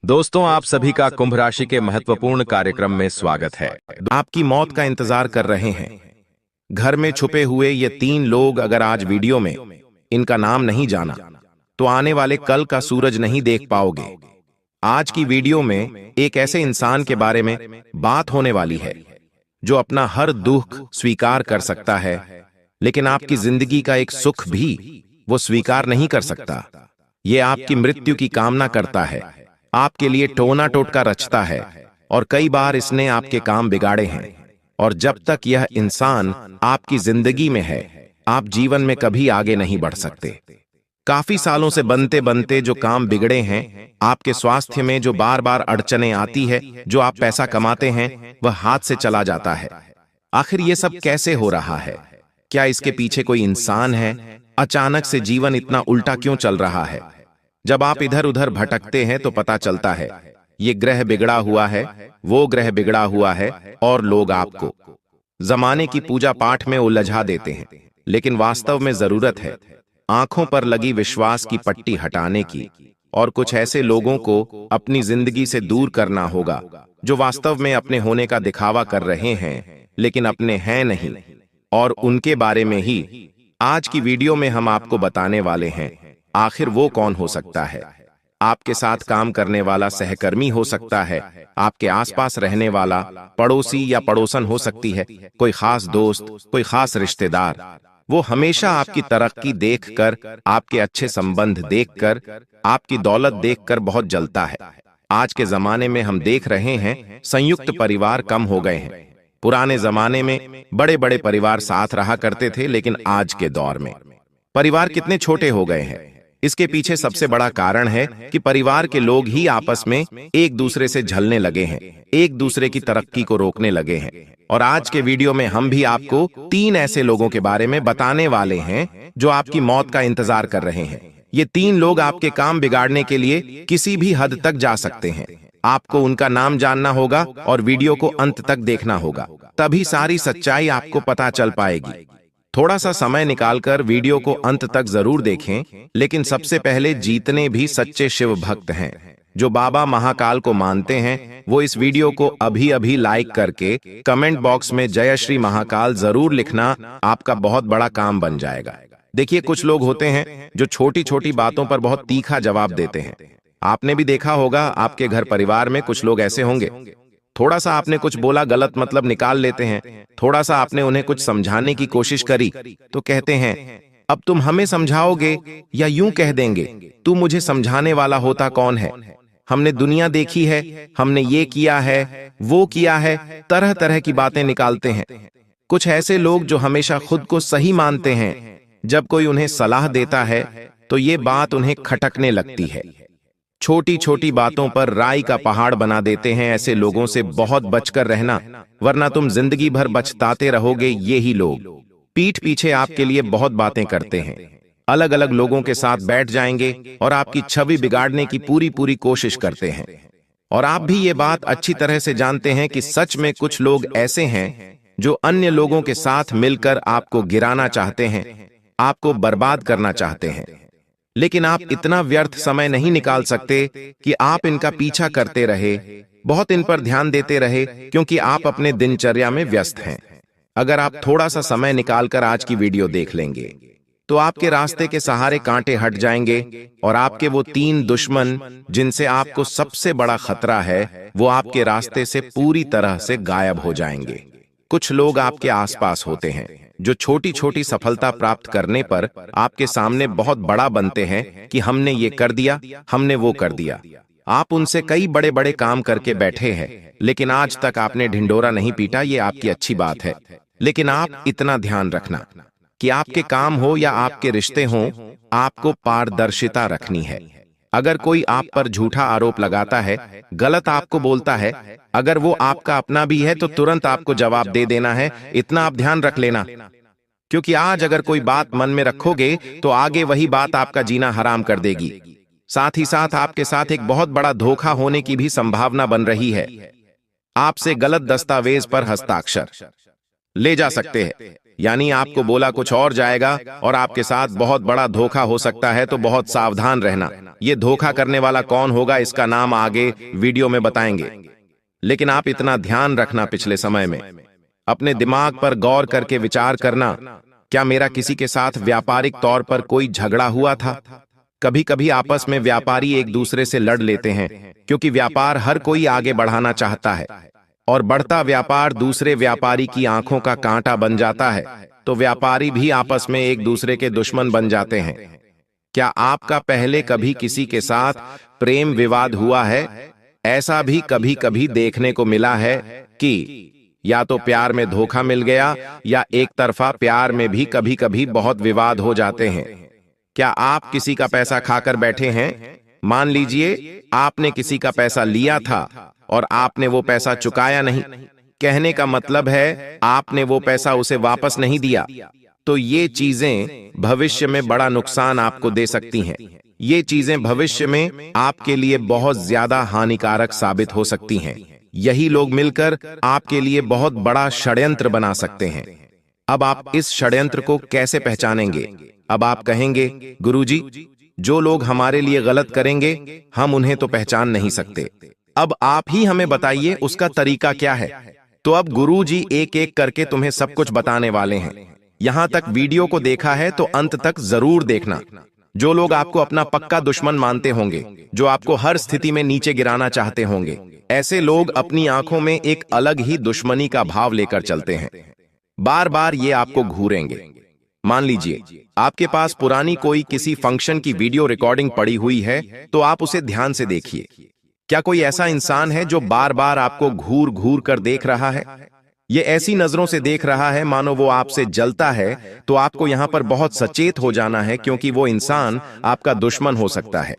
दोस्तों, आप सभी का कुंभ राशि के महत्वपूर्ण कार्यक्रम में स्वागत है। आपकी मौत का इंतजार कर रहे हैं। घर में छुपे हुए ये 3 लोग अगर आज वीडियो में इनका नाम नहीं जाना तो आने वाले कल का सूरज नहीं देख पाओगे। आज की वीडियो में एक ऐसे इंसान के बारे में बात होने वाली है जो अपना हर दुख स्वीकार कर सकता है, लेकिन आपकी जिंदगी का एक सुख भी वो स्वीकार नहीं कर सकता। ये आपकी मृत्यु की कामना करता है, आपके लिए टोना टोटका रचता है और कई बार इसने आपके काम बिगाड़े हैं। और जब तक यह इंसान आपकी जिंदगी में है, आप जीवन में कभी आगे नहीं बढ़ सकते। काफी सालों से बनते बनते जो काम बिगड़े हैं, आपके स्वास्थ्य में जो बार बार अड़चनें आती है, जो आप पैसा कमाते हैं वह हाथ से चला जाता है। आखिर ये सब कैसे हो रहा है? क्या इसके पीछे कोई इंसान है? अचानक से जीवन इतना उल्टा क्यों चल रहा है? जब आप इधर उधर भटकते हैं तो पता चलता है ये ग्रह बिगड़ा हुआ है, वो ग्रह बिगड़ा हुआ है, और लोग आपको जमाने की पूजा पाठ में उलझा देते हैं। लेकिन वास्तव में जरूरत है आंखों पर लगी विश्वास की पट्टी हटाने की, और कुछ ऐसे लोगों को अपनी जिंदगी से दूर करना होगा जो वास्तव में अपने होने का दिखावा कर रहे हैं लेकिन अपने हैं नहीं। और उनके बारे में ही आज की वीडियो में हम आपको बताने वाले हैं। आखिर वो कौन हो सकता है? आपके साथ काम करने वाला सहकर्मी हो सकता है, आपके आसपास रहने वाला पड़ोसी या पड़ोसन हो सकती है, कोई खास दोस्त, कोई खास रिश्तेदार। वो हमेशा आपकी तरक्की देखकर, आपके अच्छे संबंध देखकर, आपकी दौलत देखकर बहुत जलता है। आज के जमाने में हम देख रहे हैं संयुक्त परिवार कम हो गए हैं। पुराने जमाने में बड़े बड़े परिवार साथ रहा करते थे, लेकिन आज के दौर में परिवार कितने छोटे हो गए हैं। इसके पीछे सबसे बड़ा कारण है कि परिवार के लोग ही आपस में एक दूसरे से झलने लगे हैं, एक दूसरे की तरक्की को रोकने लगे हैं। और आज के वीडियो में हम भी आपको 3 ऐसे लोगों के बारे में बताने वाले हैं जो आपकी मौत का इंतजार कर रहे हैं। ये 3 लोग आपके काम बिगाड़ने के लिए किसी भी हद तक जा सकते हैं। आपको उनका नाम जानना होगा और वीडियो को अंत तक देखना होगा, तभी सारी सच्चाई आपको पता चल पाएगी। थोड़ा सा समय निकालकर वीडियो को अंत तक जरूर देखें, लेकिन सबसे पहले जितने भी सच्चे शिव भक्त हैं जो बाबा महाकाल को मानते हैं, वो इस वीडियो को अभी अभी लाइक करके कमेंट बॉक्स में जय श्री महाकाल जरूर लिखना। आपका बहुत बड़ा काम बन जाएगा। देखिए, कुछ लोग होते हैं जो छोटी छोटी बातों पर बहुत तीखा जवाब देते हैं। आपने भी देखा होगा, आपके घर परिवार में कुछ लोग ऐसे होंगे। थोड़ा सा आपने कुछ बोला, गलत मतलब निकाल लेते हैं। थोड़ा सा आपने उन्हें कुछ समझाने की कोशिश करी तो कहते हैं अब तुम हमें समझाओगे, या यूं कह देंगे तू मुझे समझाने वाला होता कौन है? हमने दुनिया देखी है, हमने ये किया है, वो किया है, तरह तरह की बातें निकालते हैं। कुछ ऐसे लोग जो हमेशा खुद को सही मानते हैं, जब कोई उन्हें सलाह देता है तो ये बात उन्हें खटकने लगती है। छोटी छोटी बातों पर राई का पहाड़ बना देते हैं। ऐसे लोगों से बहुत बचकर रहना, वरना तुम जिंदगी भर बचताते रहोगे। ये ही लोग पीठ पीछे आपके लिए बहुत बातें करते हैं, अलग अलग लोगों के साथ बैठ जाएंगे और आपकी छवि बिगाड़ने की पूरी कोशिश करते हैं। और आप भी ये बात अच्छी तरह से जानते हैं कि सच में कुछ लोग ऐसे हैं जो अन्य लोगों के साथ मिलकर आपको गिराना चाहते हैं, आपको बर्बाद करना चाहते हैं। लेकिन आप इतना व्यर्थ समय नहीं निकाल सकते कि आप इनका पीछा करते रहे, बहुत इन पर ध्यान देते रहे, क्योंकि आप अपने दिनचर्या में व्यस्त हैं। अगर आप थोड़ा सा समय निकालकर आज की वीडियो देख लेंगे तो आपके रास्ते के सहारे कांटे हट जाएंगे और आपके वो 3 दुश्मन जिनसे आपको सबसे बड़ा खतरा है, वो आपके रास्ते से पूरी तरह से गायब हो जाएंगे। कुछ लोग आपके आसपास होते हैं जो छोटी छोटी सफलता प्राप्त करने पर आपके सामने बहुत बड़ा बनते हैं कि हमने ये कर दिया, हमने वो कर दिया। आप उनसे कई बड़े बड़े काम करके बैठे हैं, लेकिन आज तक आपने ढिंढोरा नहीं पीटा। ये आपकी अच्छी बात है, लेकिन आप इतना ध्यान रखना कि आपके काम हो या आपके रिश्ते हों, आपको पारदर्शिता रखनी है। अगर कोई आप पर झूठा आरोप लगाता है, गलत आपको बोलता है, अगर वो आपका अपना भी है तो तुरंत आपको जवाब दे देना है। इतना आप ध्यान रख लेना, क्योंकि आज अगर कोई बात मन में रखोगे तो आगे वही बात आपका जीना हराम कर देगी। साथ ही साथ आपके साथ एक बहुत बड़ा धोखा होने की भी संभावना बन रही है। आपसे गलत दस्तावेज पर हस्ताक्षर ले जा सकते हैं, यानी आपको बोला कुछ और जाएगा और आपके साथ बहुत बड़ा धोखा हो सकता है, तो बहुत सावधान रहना। ये धोखा करने वाला कौन होगा इसका नाम आगे वीडियो में बताएंगे। लेकिन आप इतना ध्यान रखना, पिछले समय में अपने दिमाग पर गौर करके विचार करना, क्या मेरा किसी के साथ व्यापारिक तौर पर कोई झगड़ा हुआ था? कभी कभी आपस में व्यापारी एक दूसरे से लड़ लेते हैं, क्योंकि व्यापार हर कोई आगे बढ़ाना चाहता है और बढ़ता व्यापार दूसरे व्यापारी की आंखों का कांटा बन जाता है, तो व्यापारी भी आपस में एक दूसरे के दुश्मन बन जाते हैं। क्या आपका पहले कभी किसी के साथ प्रेम विवाद हुआ है? ऐसा भी कभी कभी देखने को मिला है कि या तो प्यार में धोखा मिल गया या एक तरफा प्यार में भी कभी कभी बहुत विवाद हो जाते हैं। क्या आप किसी का पैसा खाकर बैठे हैं? मान लीजिए आपने किसी का पैसा लिया था और आपने वो पैसा चुकाया नहीं। कहने का मतलब है आपने वो पैसा उसे वापस नहीं दिया। तो ये चीजें भविष्य में बड़ा नुकसान आपको दे सकती हैं। ये चीजें भविष्य में आपके लिए बहुत ज्यादा हानिकारक साबित हो सकती हैं। यही लोग मिलकर आपके लिए बहुत बड़ा षड्यंत्र बना सकते हैं। अब आप इस षड्यंत्र को कैसे पहचानेंगे? अब आप कहेंगे, गुरुजी, जो लोग हमारे लिए गलत करेंगे हम उन्हें तो पहचान नहीं सकते। अब आप ही हमें बताइए उसका तरीका क्या है। तो अब गुरुजी एक एक करके तुम्हें सब कुछ बताने वाले हैं। यहां तक वीडियो को देखा है तो अंत तक जरूर देखना। जो लोग आपको अपना पक्का दुश्मन मानते होंगे, जो आपको हर स्थिति में नीचे गिराना चाहते होंगे, ऐसे लोग अपनी आंखों में एक अलग ही दुश्मनी का भाव लेकर चलते हैं। बार बार ये आपको घूरेंगे। मान लीजिए आपके पास पुरानी कोई किसी फंक्शन की वीडियो रिकॉर्डिंग पड़ी हुई है, तो आप उसे ध्यान से देखिए। क्या कोई ऐसा इंसान है जो बार बार आपको घूर घूर कर देख रहा है? ये ऐसी नजरों से देख रहा है मानो वो आपसे जलता है। तो आपको यहां पर बहुत सचेत हो जाना है, क्योंकि वो इंसान आपका दुश्मन हो सकता है।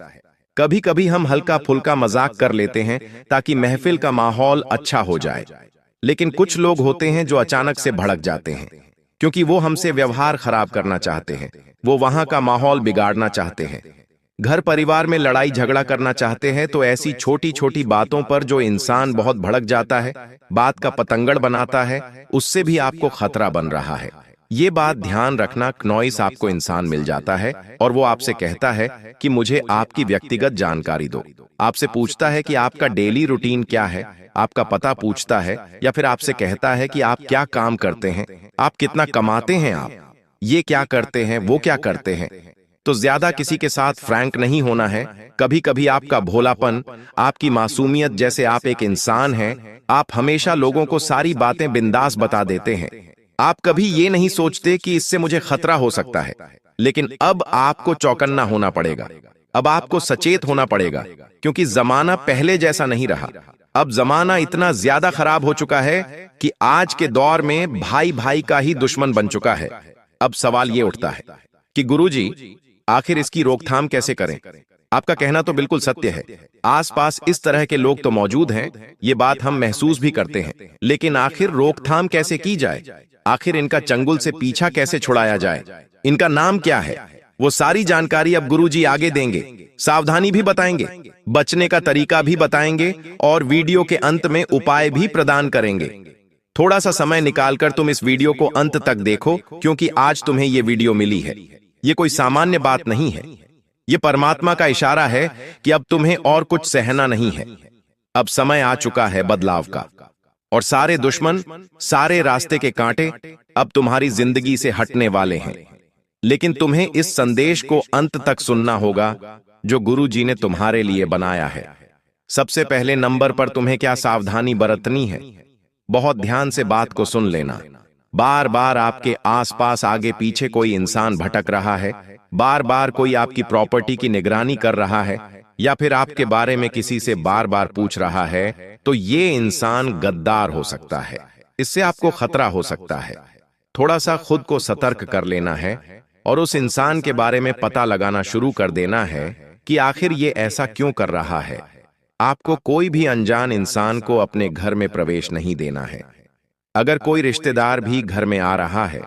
कभी कभी हम हल्का फुल्का मजाक कर लेते हैं ताकि महफिल का माहौल अच्छा हो जाए, लेकिन कुछ लोग होते हैं जो अचानक से भड़क जाते हैं, क्योंकि वो हमसे व्यवहार खराब करना चाहते हैं। वो वहां का माहौल बिगाड़ना चाहते हैं, घर परिवार में लड़ाई झगड़ा करना चाहते हैं। तो ऐसी छोटी छोटी बातों पर जो इंसान बहुत भड़क जाता है, बात का पतंगड़ बनाता है, उससे भी आपको खतरा बन रहा है। ये बात ध्यान रखना। नॉइस आपको इंसान मिल जाता है और वो आपसे कहता है कि मुझे आपकी व्यक्तिगत जानकारी दो। आपसे पूछता है कि आपका डेली रूटीन क्या है, आपका पता पूछता है, या फिर आपसे कहता है कि आप क्या काम करते हैं, आप कितना कमाते हैं, आप ये क्या करते हैं, वो क्या करते हैं। तो ज्यादा किसी के साथ फ्रैंक नहीं होना है। कभी कभी आपका भोलापन, आपकी मासूमियत, जैसे आप एक इंसान हैं, आप हमेशा लोगों को सारी बातें बिंदास बता देते हैं। आप कभी ये नहीं सोचते कि इससे मुझे खतरा हो सकता है। लेकिन अब आपको चौकन्ना होना पड़ेगा। अब आपको सचेत होना पड़ेगा, क्योंकि जमाना पहले जैसा नहीं रहा। अब जमाना इतना ज्यादा खराब हो चुका है कि आज के दौर में भाई भाई का ही दुश्मन बन चुका है। अब सवाल ये उठता है कि गुरुजी, आखिर इसकी रोकथाम कैसे करें? आपका कहना तो बिल्कुल सत्य है। आसपास इस तरह के लोग तो मौजूद हैं, ये बात हम महसूस भी करते हैं। लेकिन आखिर रोकथाम कैसे की जाए? आखिर इनका चंगुल से पीछा कैसे छुड़ाया जाए? इनका नाम क्या है? वो सारी जानकारी अब गुरुजी आगे देंगे। सावधानी भी बताएंगे, बचने का तरीका भी बताएंगे और वीडियो के अंत में उपाय भी प्रदान करेंगे। थोड़ा सा समय निकालकर तुम इस वीडियो को अंत तक देखो, क्योंकि आज तुम्हें ये वीडियो मिली है। ये कोई सामान्य बात नहीं है। ये परमात्मा का इशारा है कि अब तुम्हें और कुछ सहना नहीं है। अब समय आ चुका है बदलाव का, और सारे दुश्मन, सारे रास्ते के कांटे अब तुम्हारी जिंदगी से हटने वाले हैं। लेकिन तुम्हें इस संदेश को अंत तक सुनना होगा जो गुरु जी ने तुम्हारे लिए बनाया है। सबसे पहले नंबर पर तुम्हें क्या सावधानी बरतनी है? बहुत ध्यान से बात को सुन लेना। बार बार आपके आसपास आगे पीछे कोई इंसान भटक रहा है, बार बार कोई आपकी प्रॉपर्टी की निगरानी कर रहा है, या फिर आपके बारे में किसी से बार बार पूछ रहा है, तो ये इंसान गद्दार हो सकता है। इससे आपको खतरा हो सकता है। थोड़ा सा खुद को सतर्क कर लेना है और उस इंसान के बारे में पता लगाना शुरू कर देना है कि आखिर ये ऐसा क्यों कर रहा है। आपको कोई भी अनजान इंसान को अपने घर में प्रवेश नहीं देना है। अगर कोई रिश्तेदार भी घर में आ रहा है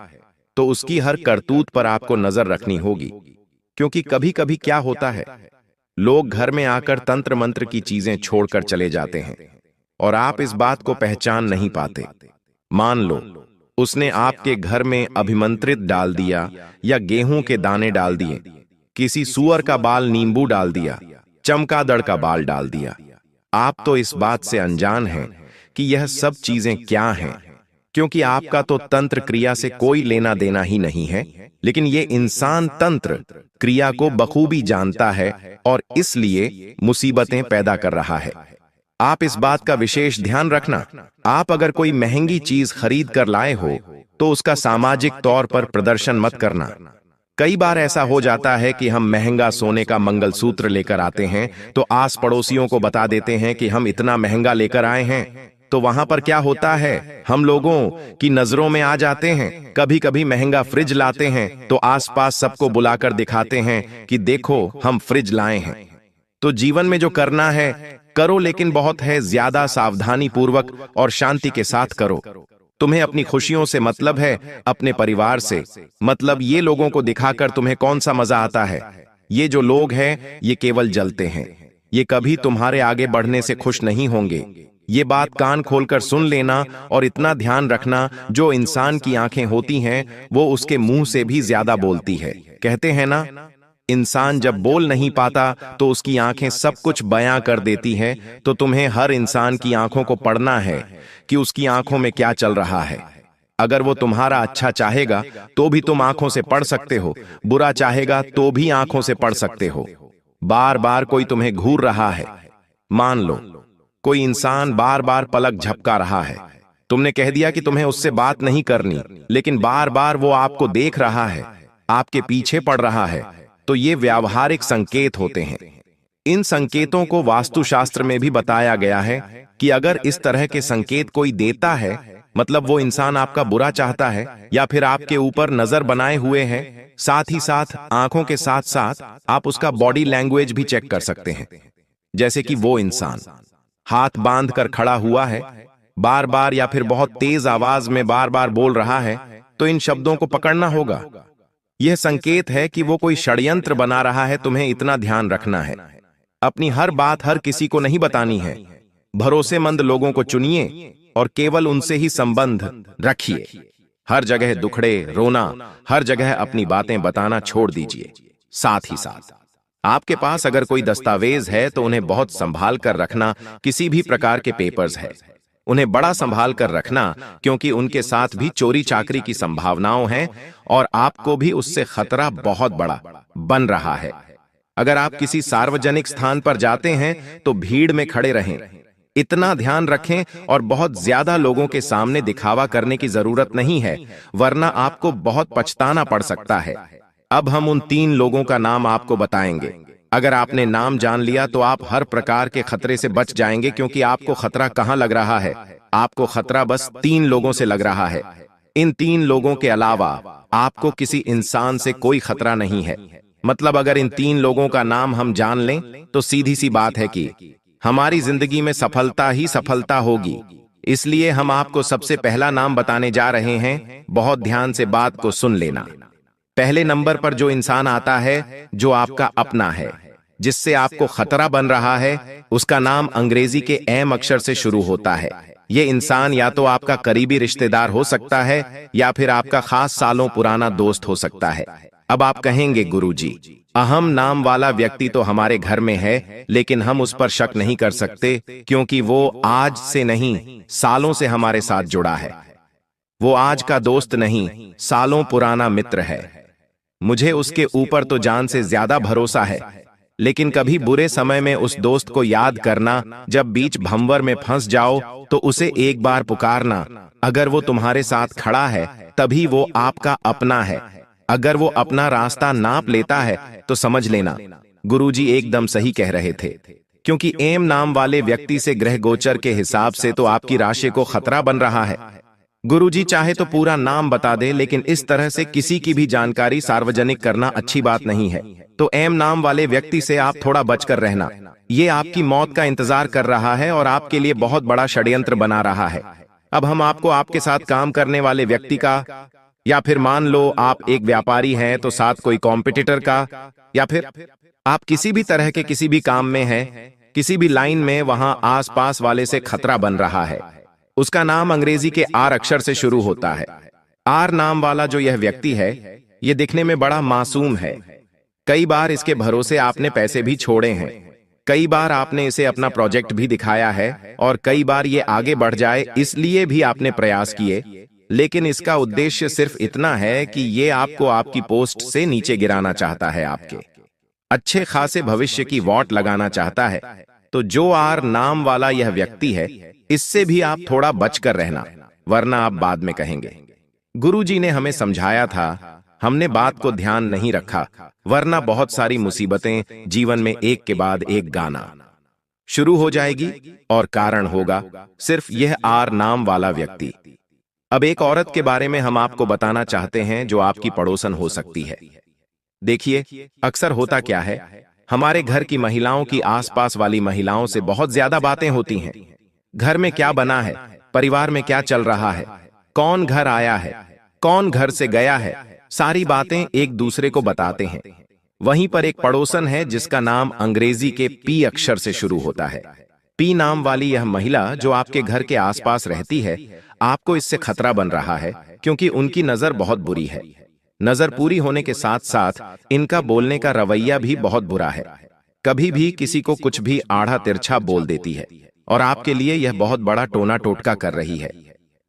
तो उसकी हर करतूत पर आपको नजर रखनी होगी, क्योंकि कभी कभी क्या होता है, लोग घर में आकर तंत्र मंत्र की चीजें छोड़कर चले जाते हैं और आप इस बात को पहचान नहीं पाते। मान लो उसने आपके घर में अभिमंत्रित डाल दिया या गेहूं के दाने डाल दिए, किसी सूअर का बाल नींबू डाल दिया, चमगादड़ का बाल डाल दिया। आप तो इस बात से अनजान हैं कि यह सब चीजें क्या हैं, क्योंकि आपका तो तंत्र क्रिया से कोई लेना देना ही नहीं है। लेकिन ये इंसान तंत्र क्रिया को बखूबी जानता है और इसलिए मुसीबतें पैदा कर रहा है। आप इस बात का विशेष ध्यान रखना, आप अगर कोई महंगी चीज खरीद कर लाए हो तो उसका सामाजिक तौर पर प्रदर्शन मत करना। कई बार ऐसा हो जाता है कि हम महंगा सोने का मंगलसूत्र लेकर आते हैं तो आस पड़ोसियों को बता देते हैं कि हम इतना महंगा लेकर आए हैं। तो वहां पर क्या होता है, हम लोगों की नजरों में आ जाते हैं। कभी कभी महंगा फ्रिज लाते हैं तो आसपास सबको बुलाकर दिखाते हैं कि देखो हम फ्रिज लाए हैं। तो जीवन में जो करना है करो, लेकिन बहुत है ज्यादा सावधानी पूर्वक और शांति के साथ करो। तुम्हें अपनी खुशियों से मतलब है, अपने परिवार से मतलब। ये लोगों को दिखाकर तुम्हें कौन सा मजा आता है? ये जो लोग हैं ये केवल जलते हैं, ये कभी तुम्हारे आगे बढ़ने से खुश नहीं होंगे। ये बात कान खोलकर सुन लेना और इतना ध्यान रखना, जो इंसान की आंखें होती हैं वो उसके मुंह से भी ज्यादा बोलती है। कहते हैं ना, इंसान जब बोल नहीं पाता तो उसकी आंखें सब कुछ बयां कर देती हैं। तो तुम्हें हर इंसान की आंखों को पढ़ना है कि उसकी आंखों में क्या चल रहा है। अगर वो तुम्हारा अच्छा चाहेगा तो भी तुम आंखों से पढ़ सकते हो, बुरा चाहेगा तो भी आंखों से पढ़ सकते हो। बार बार कोई तुम्हें घूर रहा है, मान लो कोई इंसान बार बार पलक झपका रहा है, तुमने कह दिया कि तुम्हें उससे बात नहीं करनी, लेकिन बार बार वो आपको देख रहा है, आपके पीछे पड़ रहा है, तो ये व्यावहारिक संकेत होते हैं। इन संकेतों को वास्तुशास्त्र में भी बताया गया है कि अगर इस तरह के संकेत कोई देता है, मतलब वो इंसान आपका बुरा चाहता है या फिर आपके ऊपर नजर बनाए हुए है। साथ ही साथ आंखों के साथ साथ आप उसका बॉडी लैंग्वेज भी चेक कर सकते हैं। जैसे कि वो इंसान हाथ बांध कर खड़ा हुआ है, बार बार या फिर बहुत तेज आवाज में बार बार बोल रहा है, तो इन शब्दों को पकड़ना होगा। यह संकेत है कि वो कोई षड्यंत्र बना रहा है। तुम्हें इतना ध्यान रखना है, अपनी हर बात हर किसी को नहीं बतानी है। भरोसेमंद लोगों को चुनिए और केवल उनसे ही संबंध रखिए। हर जगह दुखड़े रोना, हर जगह अपनी बातें बताना छोड़ दीजिए। साथ ही साथ आपके पास अगर कोई दस्तावेज है तो उन्हें बहुत संभाल कर रखना। किसी भी प्रकार के पेपर्स है उन्हें बड़ा संभाल कर रखना, क्योंकि उनके साथ भी चोरी चाकरी की संभावनाएं हैं और आपको भी उससे खतरा बहुत बड़ा बन रहा है। अगर आप किसी सार्वजनिक स्थान पर जाते हैं तो भीड़ में खड़े रहें, इतना ध्यान रखें और बहुत ज्यादा लोगों के सामने दिखावा करने की जरूरत नहीं है, वरना आपको बहुत पछताना पड़ सकता है। अब हम उन 3 लोगों का नाम आपको बताएंगे। अगर आपने नाम जान लिया तो आप हर प्रकार के खतरे से बच जाएंगे, क्योंकि आपको खतरा कहां लग रहा है? आपको खतरा बस 3 लोगों से लग रहा है। इन 3 लोगों के अलावा आपको किसी इंसान से कोई खतरा नहीं है। मतलब अगर इन 3 लोगों का नाम हम जान लें तो सीधी सी बात है कि हमारी जिंदगी में सफलता ही सफलता होगी। इसलिए हम आपको सबसे पहला नाम बताने जा रहे हैं। बहुत ध्यान से बात को सुन लेना। पहले नंबर पर जो इंसान आता है, जो आपका अपना है, जिससे आपको खतरा बन रहा है, उसका नाम अंग्रेजी के एम अक्षर से शुरू होता है। यह इंसान या तो आपका करीबी रिश्तेदार हो सकता है या फिर आपका खास सालों पुराना दोस्त हो सकता है। अब आप कहेंगे, गुरुजी, अहम नाम वाला व्यक्ति तो हमारे घर में है, लेकिन हम उस पर शक नहीं कर सकते, क्योंकि वो आज से नहीं सालों से हमारे साथ जुड़ा है। वो आज का दोस्त नहीं, सालों पुराना मित्र है। मुझे उसके ऊपर तो जान से ज्यादा भरोसा है, लेकिन कभी बुरे समय में उस दोस्त को याद करना। जब बीच भंवर में फंस जाओ तो उसे एक बार पुकारना। अगर वो तुम्हारे साथ खड़ा है तभी वो आपका अपना है। अगर वो अपना रास्ता नाप लेता है तो समझ लेना गुरुजी एकदम सही कह रहे थे, क्योंकि एम नाम वाले व्यक्ति से ग्रह गोचर के हिसाब से तो आपकी राशि को खतरा बन रहा है। गुरुजी चाहे तो पूरा नाम बता दे, लेकिन इस तरह से किसी की भी जानकारी सार्वजनिक करना अच्छी बात नहीं है। तो एम नाम वाले व्यक्ति से आप थोड़ा बचकर रहना। ये आपकी मौत का इंतजार कर रहा है और आपके लिए बहुत बड़ा षड्यंत्र बना रहा है। अब हम आपको आपके साथ काम करने वाले व्यक्ति का, या फिर मान लो आप एक व्यापारी हैं तो साथ कोई कॉम्पिटिटर का, या फिर आप किसी भी तरह के किसी भी काम में हैं, किसी भी लाइन में, वहां आसपास वाले से खतरा बन रहा है। उसका नाम अंग्रेजी के आर अक्षर से शुरू होता है। आर नाम वाला जो यह व्यक्ति है, ये दिखने में बड़ा मासूम है। कई बार इसके भरोसे आपने पैसे भी छोड़े हैं, कई बार आपने इसे अपना प्रोजेक्ट भी दिखाया है, और कई बार ये आगे बढ़ जाए इसलिए भी आपने प्रयास किए, लेकिन इसका उद्देश्य सिर्फ इतना है कि ये आपको आपकी पोस्ट से नीचे गिराना चाहता है, आपके अच्छे खासे भविष्य की वॉट लगाना चाहता है। तो जो आर नाम वाला यह व्यक्ति है, इससे भी आप थोड़ा बचकर रहना, वरना आप बाद में कहेंगे गुरुजी ने हमें समझाया था, हमने बात को ध्यान नहीं रखा, वरना बहुत सारी मुसीबतें जीवन में एक के बाद एक गाना शुरू हो जाएगी, और कारण होगा सिर्फ यह आर नाम वाला व्यक्ति। अब एक औरत के बारे में हम आपको बताना चाहते हैं जो आपकी पड़ोसन हो सकती है। देखिए, अक्सर होता क्या है, हमारे घर की महिलाओं की आसपास वाली महिलाओं से बहुत ज्यादा बातें होती हैं। घर में क्या बना है, परिवार में क्या चल रहा है, कौन घर आया है, कौन घर से गया है, सारी बातें एक दूसरे को बताते हैं। वहीं पर एक पड़ोसन है जिसका नाम अंग्रेजी के पी अक्षर से शुरू होता है। पी नाम वाली यह महिला जो आपके घर के आसपास रहती है, आपको इससे खतरा बन रहा है, क्योंकि उनकी नजर बहुत बुरी है। नजर पूरी होने के साथ साथ इनका बोलने का रवैया भी बहुत बुरा है। कभी भी किसी को कुछ भी आड़ा तिरछा बोल देती है, और आपके लिए यह बहुत बड़ा टोना टोटका कर रही है।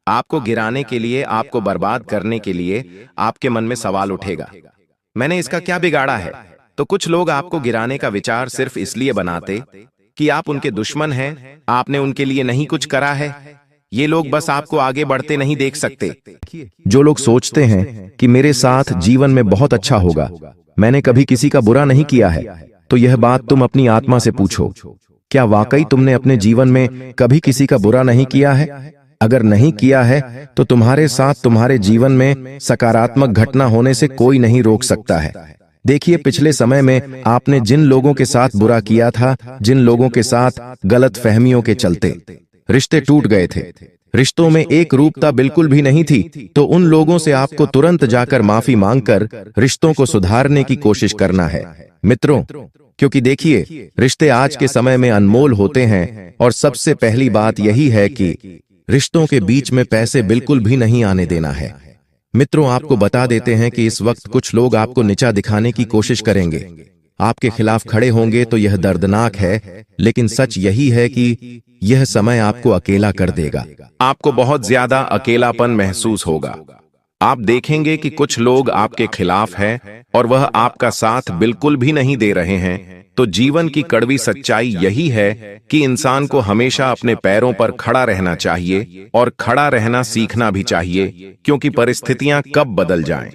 आपको गिराने के लिए, आपको बर्बाद करने के लिए आपके मन में सवाल उठेगा, मैंने इसका क्या बिगाड़ा है? तो कुछ लोग आपको गिराने का विचार सिर्फ इसलिए बनाते कि आप उनके दुश्मन हैं, आपने उनके लिए नहीं कुछ करा है। ये लोग बस आपको आगे बढ़ते नहीं देख सकते। जो लोग सोचते हैं कि मेरे साथ जीवन में बहुत अच्छा होगा, मैंने कभी किसी का बुरा नहीं किया है, तो यह बात तुम अपनी आत्मा से पूछो, क्या वाकई तुमने अपने जीवन में कभी किसी का बुरा नहीं किया है? अगर नहीं किया है तो तुम्हारे साथ तुम्हारे जीवन में सकारात्मक घटना होने से कोई नहीं रोक सकता है। देखिए, पिछले समय में आपने जिन लोगों के साथ बुरा किया था, जिन लोगों के साथ गलत फहमियों के चलते रिश्ते टूट गए थे, रिश्तों में एक रूपता बिल्कुल भी नहीं थी, तो उन लोगों से आपको तुरंत जाकर माफी मांगकर रिश्तों को सुधारने की कोशिश करना है मित्रों। क्योंकि देखिए, रिश्ते आज के समय में अनमोल होते हैं, और सबसे पहली बात यही है कि रिश्तों के बीच में पैसे बिल्कुल भी नहीं आने देना है। मित्रों, आपको बता देते हैं कि इस वक्त कुछ लोग आपको नीचा दिखाने की कोशिश करेंगे, आपके खिलाफ खड़े होंगे, तो यह दर्दनाक है, लेकिन सच यही है कि यह समय आपको अकेला कर देगा। आपको बहुत ज्यादा अकेलापन महसूस होगा। आप देखेंगे कि कुछ लोग आपके खिलाफ हैं और वह आपका साथ बिल्कुल भी नहीं दे रहे हैं। तो जीवन की कड़वी सच्चाई यही है कि इंसान को हमेशा अपने पैरों पर खड़ा रहना चाहिए, और खड़ा रहना सीखना भी चाहिए, क्योंकि परिस्थितियां कब बदल जाएं,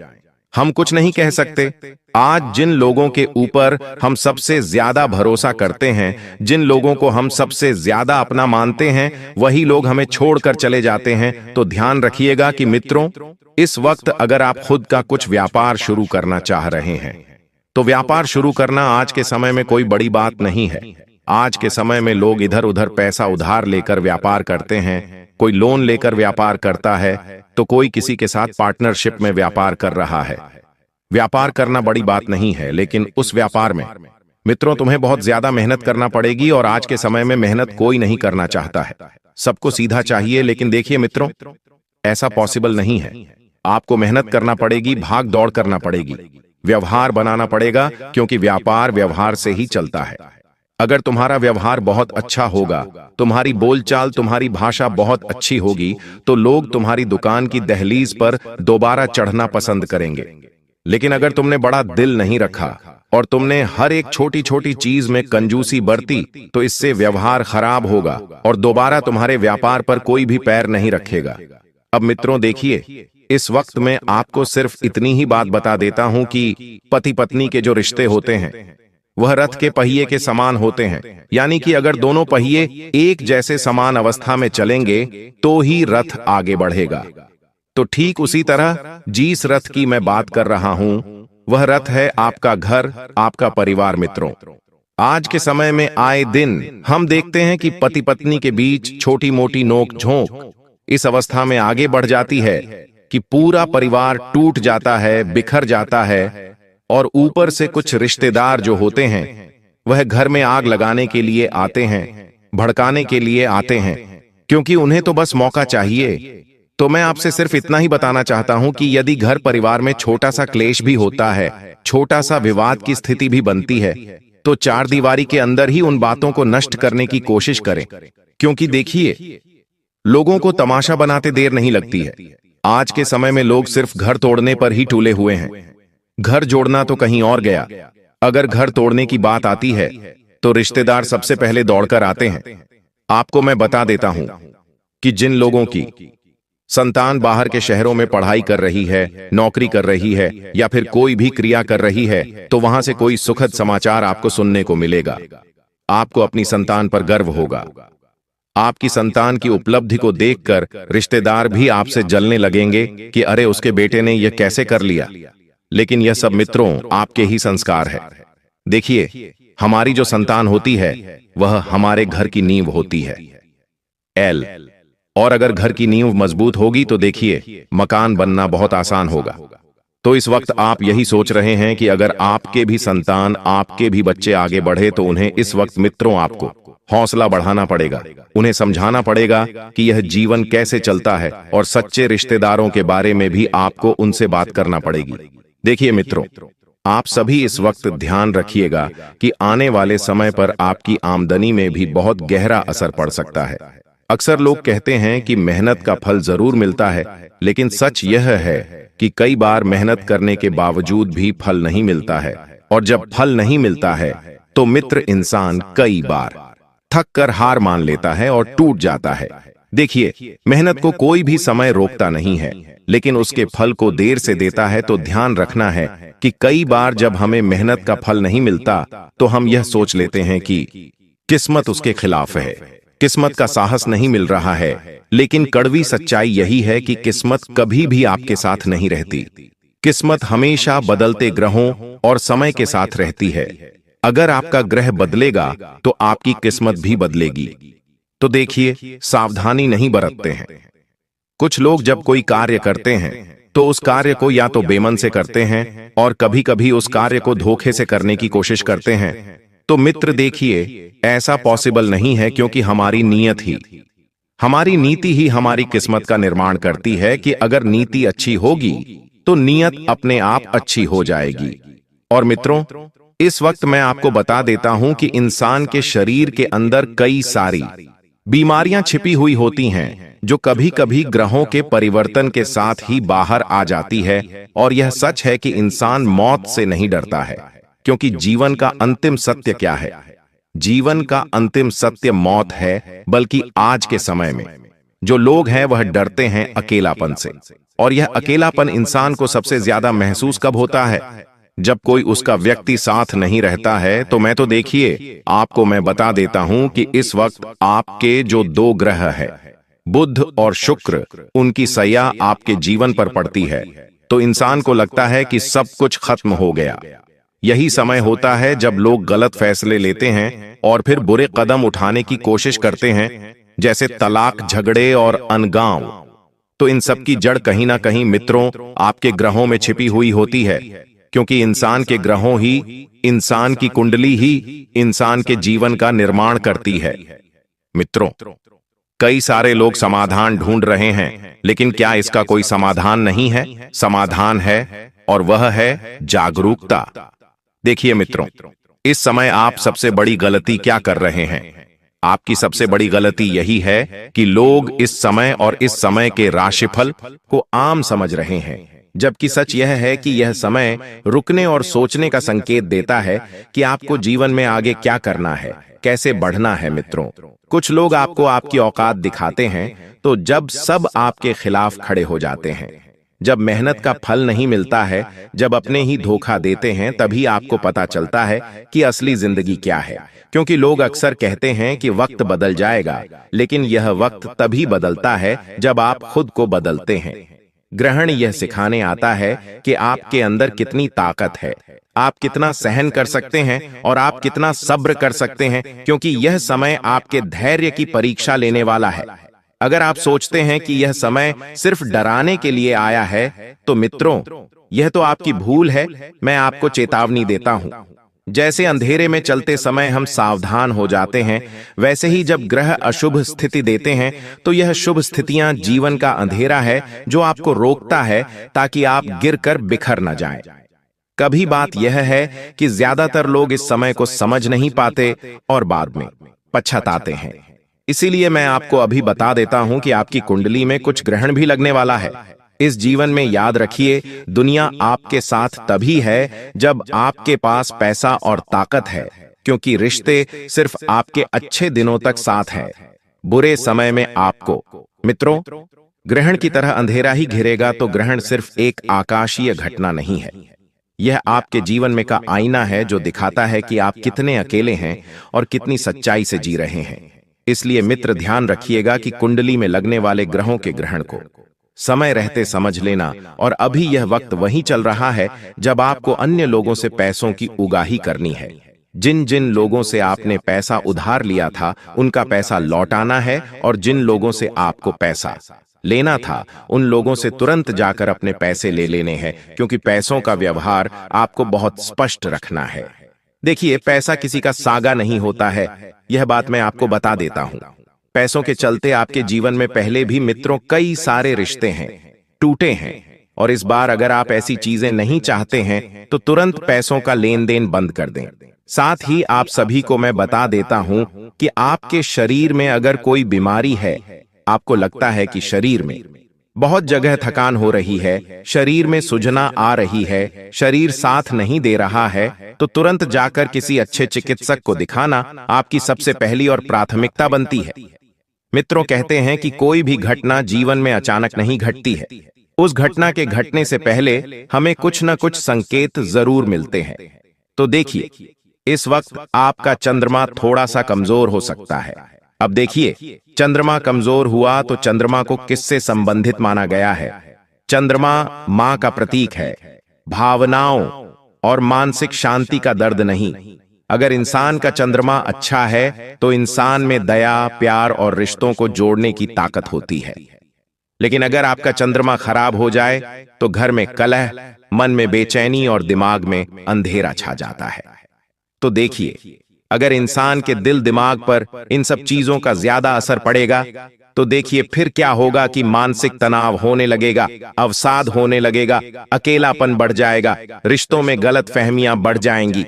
हम कुछ नहीं कह सकते। आज जिन लोगों के ऊपर हम सबसे ज्यादा भरोसा करते हैं, जिन लोगों को हम सबसे ज्यादा अपना मानते हैं, वही लोग हमें छोड़कर चले जाते हैं। तो ध्यान रखिएगा कि मित्रों, इस वक्त अगर आप खुद का कुछ व्यापार शुरू करना चाह रहे हैं, तो व्यापार शुरू करना आज के समय में कोई बड़ी बात नहीं है। आज के समय में लोग इधर उधर पैसा उधार लेकर व्यापार करते हैं, कोई लोन लेकर व्यापार करता है, तो कोई किसी के साथ पार्टनरशिप में व्यापार कर रहा है। व्यापार करना बड़ी बात नहीं है, लेकिन उस व्यापार में मित्रों तुम्हें बहुत ज्यादा मेहनत करना पड़ेगी, और आज के समय में मेहनत कोई नहीं करना चाहता है, सबको सीधा चाहिए। लेकिन देखिए मित्रों, ऐसा पॉसिबल नहीं है। आपको मेहनत करना पड़ेगी, भाग दौड़ करना पड़ेगी, व्यवहार बनाना पड़ेगा, क्योंकि व्यापार व्यवहार से ही चलता है। अगर तुम्हारा व्यवहार बहुत अच्छा होगा, तुम्हारी बोलचाल, तुम्हारी भाषा बहुत अच्छी होगी, तो लोग तुम्हारी दुकान की दहलीज पर दोबारा चढ़ना पसंद करेंगे। लेकिन अगर तुमने बड़ा दिल नहीं रखा और तुमने हर एक छोटी छोटी चीज में कंजूसी बरती, तो इससे व्यवहार खराब होगा और दोबारा तुम्हारे व्यापार पर कोई भी पैर नहीं रखेगा। अब मित्रों देखिए, इस वक्त मैं आपको सिर्फ इतनी ही बात बता देता हूं कि पति पत्नी के जो रिश्ते होते हैं, वह रथ के पहिए के समान होते हैं। यानी कि अगर दोनों पहिए एक जैसे समान अवस्था में चलेंगे, तो ही रथ आगे बढ़ेगा। तो ठीक उसी तरह जिस रथ की मैं बात कर रहा हूं, वह रथ है आपका घर, आपका परिवार। मित्रों, आज के समय में आए दिन हम देखते हैं कि पति पत्नी के बीच छोटी मोटी नोक झोंक इस अवस्था में आगे बढ़ जाती है कि पूरा परिवार टूट जाता है, बिखर जाता है, और ऊपर से कुछ रिश्तेदार जो होते हैं, वह घर में आग लगाने के लिए आते हैं, भड़काने के लिए आते हैं, क्योंकि उन्हें तो बस मौका चाहिए। तो मैं आपसे सिर्फ इतना ही बताना चाहता हूं कि यदि घर परिवार में छोटा सा क्लेश भी होता है, छोटा सा विवाद की स्थिति भी बनती है, तो चार दीवारी के अंदर ही उन बातों को नष्ट करने की कोशिश करें। क्योंकि देखिए, लोगों को तमाशा बनाते देर नहीं लगती है। आज के समय में लोग सिर्फ घर तोड़ने पर ही टूले हुए हैं। घर जोड़ना तो कहीं और गया। अगर घर तोड़ने की बात आती है तो रिश्तेदार सबसे पहले दौड़कर आते हैं। आपको मैं बता देता हूं कि जिन लोगों की संतान बाहर के शहरों में पढ़ाई कर रही है, नौकरी कर रही है या फिर कोई भी क्रिया कर रही है, तो वहां से कोई सुखद समाचार आपको सुनने को मिलेगा। आपको अपनी संतान पर गर्व होगा। आपकी संतान की उपलब्धि को देखकर रिश्तेदार भी आपसे जलने लगेंगे कि अरे उसके बेटे ने यह कैसे कर लिया। लेकिन यह सब मित्रों आपके ही संस्कार है। देखिए, हमारी जो संतान होती है वह हमारे घर की नींव होती है। एल और अगर घर की नींव मजबूत होगी तो देखिए, मकान बनना बहुत आसान होगा। तो इस वक्त आप यही सोच रहे हैं कि अगर आपके भी संतान, आपके भी बच्चे आगे बढ़े तो उन्हें इस वक्त मित्रों आपको हौसला बढ़ाना पड़ेगा। उन्हें समझाना पड़ेगा कि यह जीवन कैसे चलता है और सच्चे रिश्तेदारों के बारे में भी आपको उनसे बात करना पड़ेगी। देखिए मित्रों, आप सभी इस वक्त ध्यान रखिएगा कि आने वाले समय पर आपकी आमदनी में भी बहुत गहरा असर पड़ सकता है। अक्सर लोग कहते हैं कि मेहनत का फल जरूर मिलता है, लेकिन सच यह है कि कई बार मेहनत करने के बावजूद भी फल नहीं मिलता है। और जब फल नहीं मिलता है तो मित्र इंसान कई बार थक कर हार मान लेता है और टूट जाता है। देखिए, मेहनत को कोई भी समय रोकता नहीं है, लेकिन उसके फल को देर से देता है। तो ध्यान रखना है कि कई बार जब हमें मेहनत का फल नहीं मिलता तो हम यह सोच लेते हैं कि किस्मत उसके खिलाफ है, किस्मत का साहस नहीं मिल रहा है। लेकिन कड़वी सच्चाई यही है कि किस्मत कभी भी आपके साथ नहीं रहती। किस्मत हमेशा बदलते ग्रहों और समय के साथ रहती है। अगर आपका ग्रह बदलेगा तो आपकी किस्मत भी बदलेगी। तो देखिए, सावधानी नहीं बरतते हैं। कुछ लोग जब कोई कार्य करते हैं तो उस कार्य को या तो बेमन से करते हैं और कभी कभी उस कार्य को धोखे से करने की कोशिश करते हैं। तो मित्र देखिए, ऐसा पॉसिबल नहीं है, क्योंकि हमारी हमारी नीति ही हमारी किस्मत का निर्माण करती है कि अगर नीति अच्छी होगी तो नियत अपने आप अच्छी हो जाएगी। और मित्रों, इस वक्त मैं आपको बता देता हूं कि इंसान के शरीर के अंदर कई सारी बीमारियां छिपी हुई होती हैं, जो कभी कभी ग्रहों के परिवर्तन के साथ ही बाहर आ जाती है। और यह सच है कि इंसान मौत से नहीं डरता है, क्योंकि जीवन का अंतिम सत्य क्या है? जीवन का अंतिम सत्य मौत है। बल्कि आज के समय में जो लोग हैं वह डरते हैं अकेलापन से। और यह अकेलापन इंसान को सबसे ज्यादा महसूस कब होता है? जब कोई उसका व्यक्ति साथ नहीं रहता है। तो मैं तो देखिए, आपको मैं बता देता हूं कि इस वक्त आपके जो दो ग्रह है, बुध और शुक्र, उनकी सया आपके जीवन पर पड़ती है। तो इंसान को लगता है कि सब कुछ खत्म हो गया। यही समय होता है जब लोग गलत फैसले लेते हैं और फिर बुरे कदम उठाने की कोशिश करते हैं, जैसे तलाक, झगड़े और अनगांव। तो इन सब की जड़ कहीं ना कहीं मित्रों आपके ग्रहों में छिपी हुई होती है, क्योंकि इंसान के ग्रहों ही, इंसान की कुंडली ही इंसान के जीवन का निर्माण करती है। मित्रों, कई सारे लोग समाधान ढूंढ रहे हैं, लेकिन क्या इसका कोई समाधान नहीं है? समाधान है, और वह है जागरूकता। देखिए मित्रों, इस समय आप सबसे बड़ी गलती क्या कर रहे हैं? आपकी सबसे बड़ी गलती यही है कि लोग इस समय और इस समय के राशिफल को आम समझ रहे हैं, जबकि सच यह है कि यह समय रुकने और सोचने का संकेत देता है कि आपको जीवन में आगे क्या करना है, कैसे बढ़ना है। मित्रों, कुछ लोग आपको आपकी औकात दिखाते हैं तो जब सब आपके खिलाफ खड़े हो जाते हैं। जब मेहनत का फल नहीं मिलता है, जब अपने ही धोखा देते हैं, तभी आपको पता चलता है कि असली जिंदगी क्या है। क्योंकि लोग अक्सर कहते हैं कि वक्त बदल जाएगा, लेकिन यह वक्त तभी बदलता है जब आप खुद को बदलते हैं। ग्रहण यह सिखाने आता है कि आपके अंदर कितनी ताकत है, आप कितना सहन कर सकते हैं और आप कितना सब्र कर सकते हैं, क्योंकि यह समय आपके धैर्य की परीक्षा लेने वाला है। अगर आप सोचते हैं कि यह समय सिर्फ डराने के लिए आया है, तो मित्रों, यह तो आपकी भूल है। मैं आपको चेतावनी देता हूं, जैसे अंधेरे में चलते समय हम सावधान हो जाते हैं, वैसे ही जब ग्रह अशुभ स्थिति देते हैं तो यह शुभ स्थितियां जीवन का अंधेरा है जो आपको रोकता है ताकि आप गिरकर बिखर न जाएं। कभी बात यह है कि ज्यादातर लोग इस समय को समझ नहीं पाते और बाद में पछताते हैं। इसीलिए मैं आपको अभी बता देता हूं कि आपकी कुंडली में कुछ ग्रहण भी लगने वाला है। इस जीवन में याद रखिए, दुनिया आपके साथ तभी है जब आपके पास पैसा और ताकत है, क्योंकि रिश्ते सिर्फ आपके अच्छे दिनों तक साथ है, बुरे समय में आपको। मित्रों, ग्रहण की तरह अंधेरा ही घिरेगा तो ग्रहण सिर्फ एक आकाशीय घटना नहीं है। यह आपके जीवन में का आईना है जो दिखाता है कि आप कितने अकेले हैं और कितनी सच्चाई से जी रहे हैं। इसलिए मित्र, ध्यान रखिएगा कि कुंडली में लगने वाले ग्रहों के ग्रहण को समय रहते समझ लेना। और अभी यह वक्त वही चल रहा है जब आपको अन्य लोगों से पैसों की उगाही करनी है। जिन जिन लोगों से आपने पैसा उधार लिया था उनका पैसा लौटाना है, और जिन लोगों से आपको पैसा लेना था उन लोगों से तुरंत जाकर अपने पैसे ले लेने हैं, क्योंकि पैसों का व्यवहार आपको बहुत स्पष्ट रखना है। देखिए, पैसा किसी का सागा नहीं होता है, यह बात मैं आपको बता देता हूं। पैसों के चलते आपके जीवन में पहले भी मित्रों कई सारे रिश्ते हैं, टूटे हैं, और इस बार अगर आप ऐसी चीजें नहीं चाहते हैं तो तुरंत पैसों का लेन देन बंद कर दें। साथ ही आप सभी को मैं बता देता हूं कि आपके शरीर में अगर कोई बीमारी है, आपको लगता है कि शरीर में बहुत जगह थकान हो रही है, शरीर में सूजना आ रही है, शरीर साथ नहीं दे रहा है, तो तुरंत जाकर किसी अच्छे चिकित्सक को दिखाना आपकी सबसे पहली और प्राथमिकता बनती है। मित्रों, कहते हैं कि कोई भी घटना जीवन में अचानक नहीं घटती है। उस घटना के घटने से पहले हमें कुछ न कुछ संकेत जरूर मिलते हैं। तो देखिए, इस वक्त आपका चंद्रमा थोड़ा सा कमजोर हो सकता है। अब देखिए, चंद्रमा कमजोर हुआ तो चंद्रमा को किससे संबंधित माना गया है? चंद्रमा मां का प्रतीक है, भावनाओं और मानसिक शांति का दर्द नहीं। अगर इंसान का चंद्रमा अच्छा है तो इंसान में दया, प्यार और रिश्तों को जोड़ने की ताकत होती है। लेकिन अगर आपका चंद्रमा खराब हो जाए तो घर में कलह, मन में बेचैनी और दिमाग में अंधेरा छा जाता है। तो देखिए, अगर इंसान के दिल दिमाग पर इन सब चीजों का ज्यादा असर पड़ेगा तो देखिए फिर क्या होगा कि मानसिक तनाव होने लगेगा, अवसाद होने लगेगा, अकेलापन बढ़ जाएगा, रिश्तों में गलतफहमियां बढ़ जाएंगी।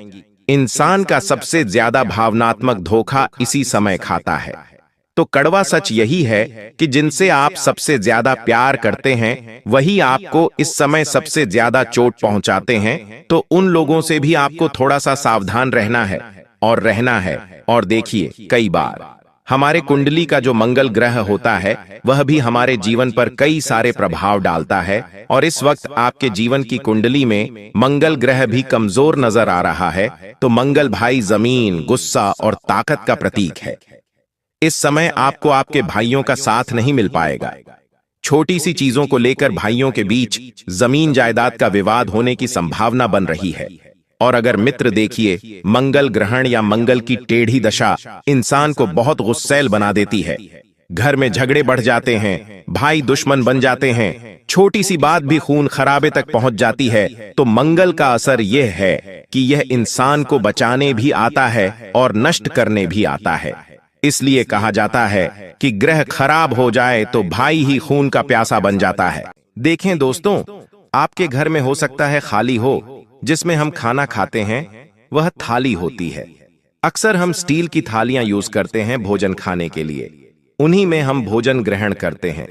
इंसान का सबसे ज्यादा भावनात्मक धोखा इसी समय खाता है। तो कड़वा सच यही है कि जिनसे आप सबसे ज्यादा प्यार करते हैं वही आपको इस समय सबसे ज्यादा चोट पहुंचाते हैं। तो उन लोगों से भी आपको थोड़ा सा सावधान रहना है और रहना है। और देखिए, कई बार हमारे कुंडली का जो मंगल ग्रह होता है वह भी हमारे जीवन पर कई सारे प्रभाव डालता है, और इस वक्त आपके जीवन की कुंडली में मंगल ग्रह भी कमजोर नजर आ रहा है। तो मंगल भाई जमीन, गुस्सा और ताकत का प्रतीक है। इस समय आपको आपके भाइयों का साथ नहीं मिल पाएगा। छोटी सी चीजों को लेकर भाइयों के बीच जमीन जायदाद का विवाद होने की संभावना बन रही है। और अगर मित्र देखिए, मंगल ग्रहण या मंगल की टेढ़ी दशा इंसान को बहुत गुस्सैल बना देती है। घर में झगड़े बढ़ जाते हैं, भाई दुश्मन बन जाते हैं, छोटी सी बात भी खून खराबे तक पहुंच जाती है। तो मंगल का असर यह है कि यह इंसान को बचाने भी आता है और नष्ट करने भी आता है। इसलिए कहा जाता है कि ग्रह खराब हो जाए तो भाई ही खून का प्यासा बन जाता है। देखें दोस्तों, आपके घर में हो सकता है खाली हो, जिसमें हम खाना खाते हैं वह थाली होती है। अक्सर हम स्टील की थालियां यूज करते हैं भोजन खाने के लिए, उन्हीं में हम भोजन ग्रहण करते हैं।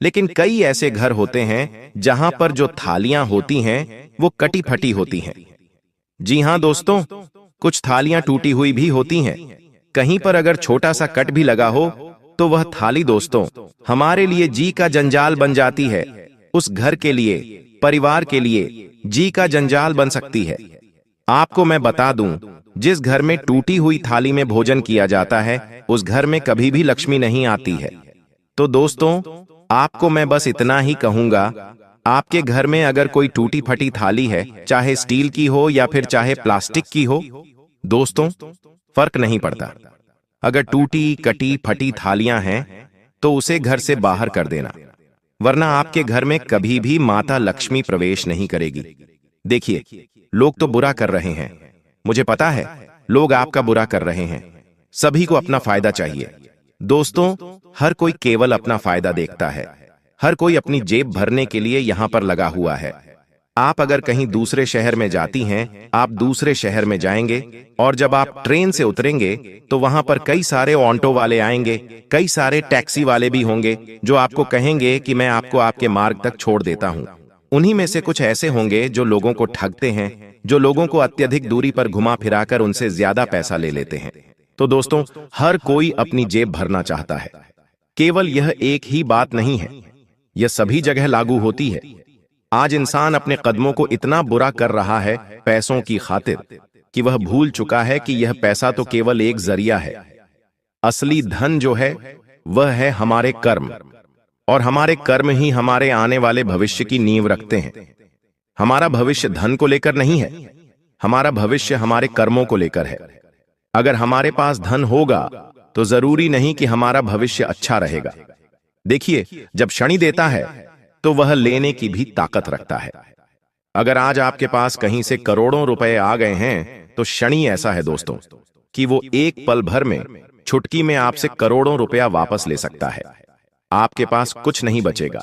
लेकिन कई ऐसे घर होते हैं जहां पर जो थालियां होती हैं वो कटी फटी होती हैं। जी हां दोस्तों, कुछ थालियां टूटी हुई भी होती हैं। कहीं पर अगर छोटा सा कट भी लगा हो तो वह थाली दोस्तों हमारे लिए जी का जंजाल बन जाती है। उस घर के लिए, परिवार के लिए जी का जंजाल बन सकती है। आपको मैं बता दूं, जिस घर में टूटी हुई थाली में भोजन किया जाता है उस घर में कभी भी लक्ष्मी नहीं आती है। तो दोस्तों, आपको मैं बस इतना ही कहूंगा, आपके घर में अगर कोई टूटी फटी थाली है, चाहे स्टील की हो या फिर चाहे प्लास्टिक की हो, दोस्तों फर्क नहीं पड़ता। अगर टूटी कटी फटी थालियां हैं तो उसे घर से बाहर कर देना, वरना आपके घर में कभी भी माता लक्ष्मी प्रवेश नहीं करेगी। देखिए, लोग तो बुरा कर रहे हैं, मुझे पता है लोग आपका बुरा कर रहे हैं, सभी को अपना फायदा चाहिए। दोस्तों, हर कोई केवल अपना फायदा देखता है, हर कोई अपनी जेब भरने के लिए यहां पर लगा हुआ है। आप अगर कहीं दूसरे शहर में जाती हैं, आप दूसरे शहर में जाएंगे और जब आप ट्रेन से उतरेंगे तो वहां पर कई सारे ऑटो वाले आएंगे, कई सारे टैक्सी वाले भी होंगे जो आपको कहेंगे कि मैं आपको आपके मार्ग तक छोड़ देता हूं। उन्हीं में से कुछ ऐसे होंगे जो लोगों को ठगते हैं, जो लोगों को अत्यधिक दूरी पर घुमा फिराकर उनसे ज्यादा पैसा ले लेते हैं। तो दोस्तों, हर कोई अपनी जेब भरना चाहता है। केवल यह एक ही बात नहीं है, यह सभी जगह लागू होती है। आज इंसान अपने कदमों को इतना बुरा कर रहा है पैसों की खातिर कि वह भूल चुका है कि यह पैसा तो केवल एक जरिया है। असली धन जो है वह है हमारे कर्म, और हमारे कर्म ही हमारे आने वाले भविष्य की नींव रखते हैं। हमारा भविष्य धन को लेकर नहीं है, हमारा भविष्य हमारे कर्मों को लेकर है। अगर हमारे पास धन होगा तो जरूरी नहीं कि हमारा भविष्य अच्छा रहेगा। देखिए, जब शनि देता है तो वह लेने की भी ताकत रखता है। अगर आज आपके पास कहीं से करोड़ों रुपए आ गए हैं तो शनि ऐसा है दोस्तों कि वो एक पल भर में, चुटकी में आपसे करोड़ों रुपया वापस ले सकता है। आपके पास कुछ नहीं बचेगा।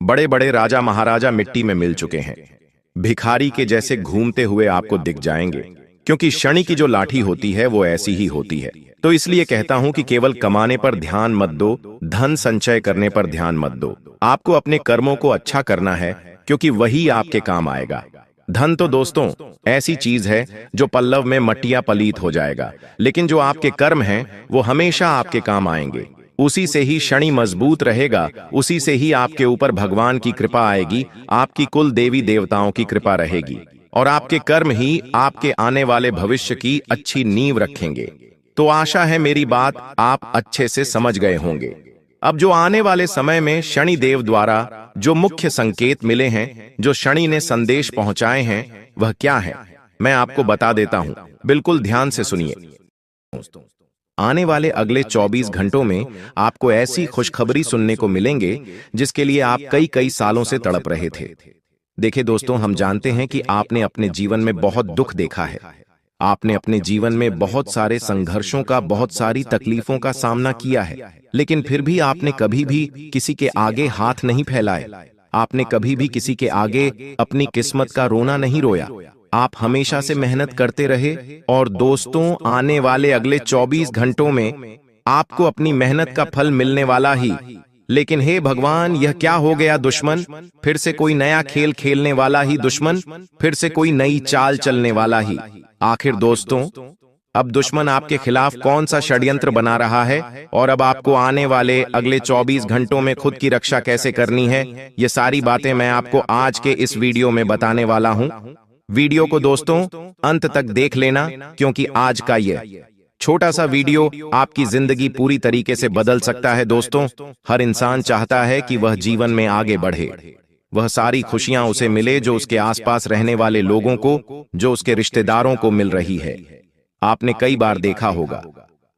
बड़े बड़े राजा महाराजा मिट्टी में मिल चुके हैं, भिखारी के जैसे घूमते हुए आपको दिख जाएंगे, क्योंकि शनि की जो लाठी होती है वो ऐसी ही होती है। तो इसलिए कहता हूं कि केवल कमाने पर ध्यान मत दो, धन संचय करने पर ध्यान मत दो। आपको अपने कर्मों को अच्छा करना है, क्योंकि वही आपके काम आएगा। धन तो दोस्तों ऐसी चीज है जो पल्लव में मटिया पलीत हो जाएगा, लेकिन जो आपके कर्म हैं वो हमेशा आपके काम आएंगे। उसी से ही शनि मजबूत रहेगा, उसी से ही आपके ऊपर भगवान की कृपा आएगी, आपकी कुल देवी देवताओं की कृपा रहेगी, और आपके कर्म ही आपके आने वाले भविष्य की अच्छी नींव रखेंगे। तो आशा है मेरी बात आप अच्छे से समझ गए होंगे। अब जो आने वाले समय में शनि देव द्वारा जो मुख्य संकेत मिले हैं, जो शनि ने संदेश पहुंचाए हैं, वह क्या है मैं आपको बता देता हूं। बिल्कुल ध्यान से सुनिए। आने वाले अगले 24 घंटों में आपको ऐसी खुशखबरी सुनने को मिलेंगे जिसके लिए आप कई कई सालों से तड़प रहे थे। देखिए दोस्तों, हम जानते हैं कि आपने अपने जीवन में बहुत दुख देखा है, आपने अपने जीवन में बहुत सारे संघर्षों का, बहुत सारी तकलीफों का सामना किया है, लेकिन फिर भी आपने कभी भी किसी के आगे हाथ नहीं फैलाए, आपने कभी भी किसी के आगे अपनी किस्मत का रोना नहीं रोया। आप हमेशा से मेहनत करते रहे, और दोस्तों आने वाले अगले 24 घंटों में आपको अपनी मेहनत का फल मिलने वाला ही। लेकिन हे भगवान, यह क्या हो गया दुश्मन? फिर से कोई नया खेल खेलने वाला ही दुश्मन, फिर से कोई नई चाल चलने वाला ही। आखिर दोस्तों, अब दुश्मन आपके खिलाफ कौन सा षड्यंत्र बना रहा है, और अब आपको आने वाले अगले 24 घंटों में खुद की रक्षा कैसे करनी है, ये सारी बातें मैं आपको आज के इस वीडियो में बताने वाला हूं। वीडियो को दोस्तों अंत तक देख लेना, क्योंकि आज का यह छोटा सा वीडियो आपकी जिंदगी पूरी तरीके से बदल सकता है। दोस्तों, हर इंसान चाहता है कि वह जीवन में आगे बढ़े, वह सारी खुशियां उसे मिले जो उसके आसपास रहने वाले लोगों को, जो उसके रिश्तेदारों को मिल रही है। आपने कई बार देखा होगा,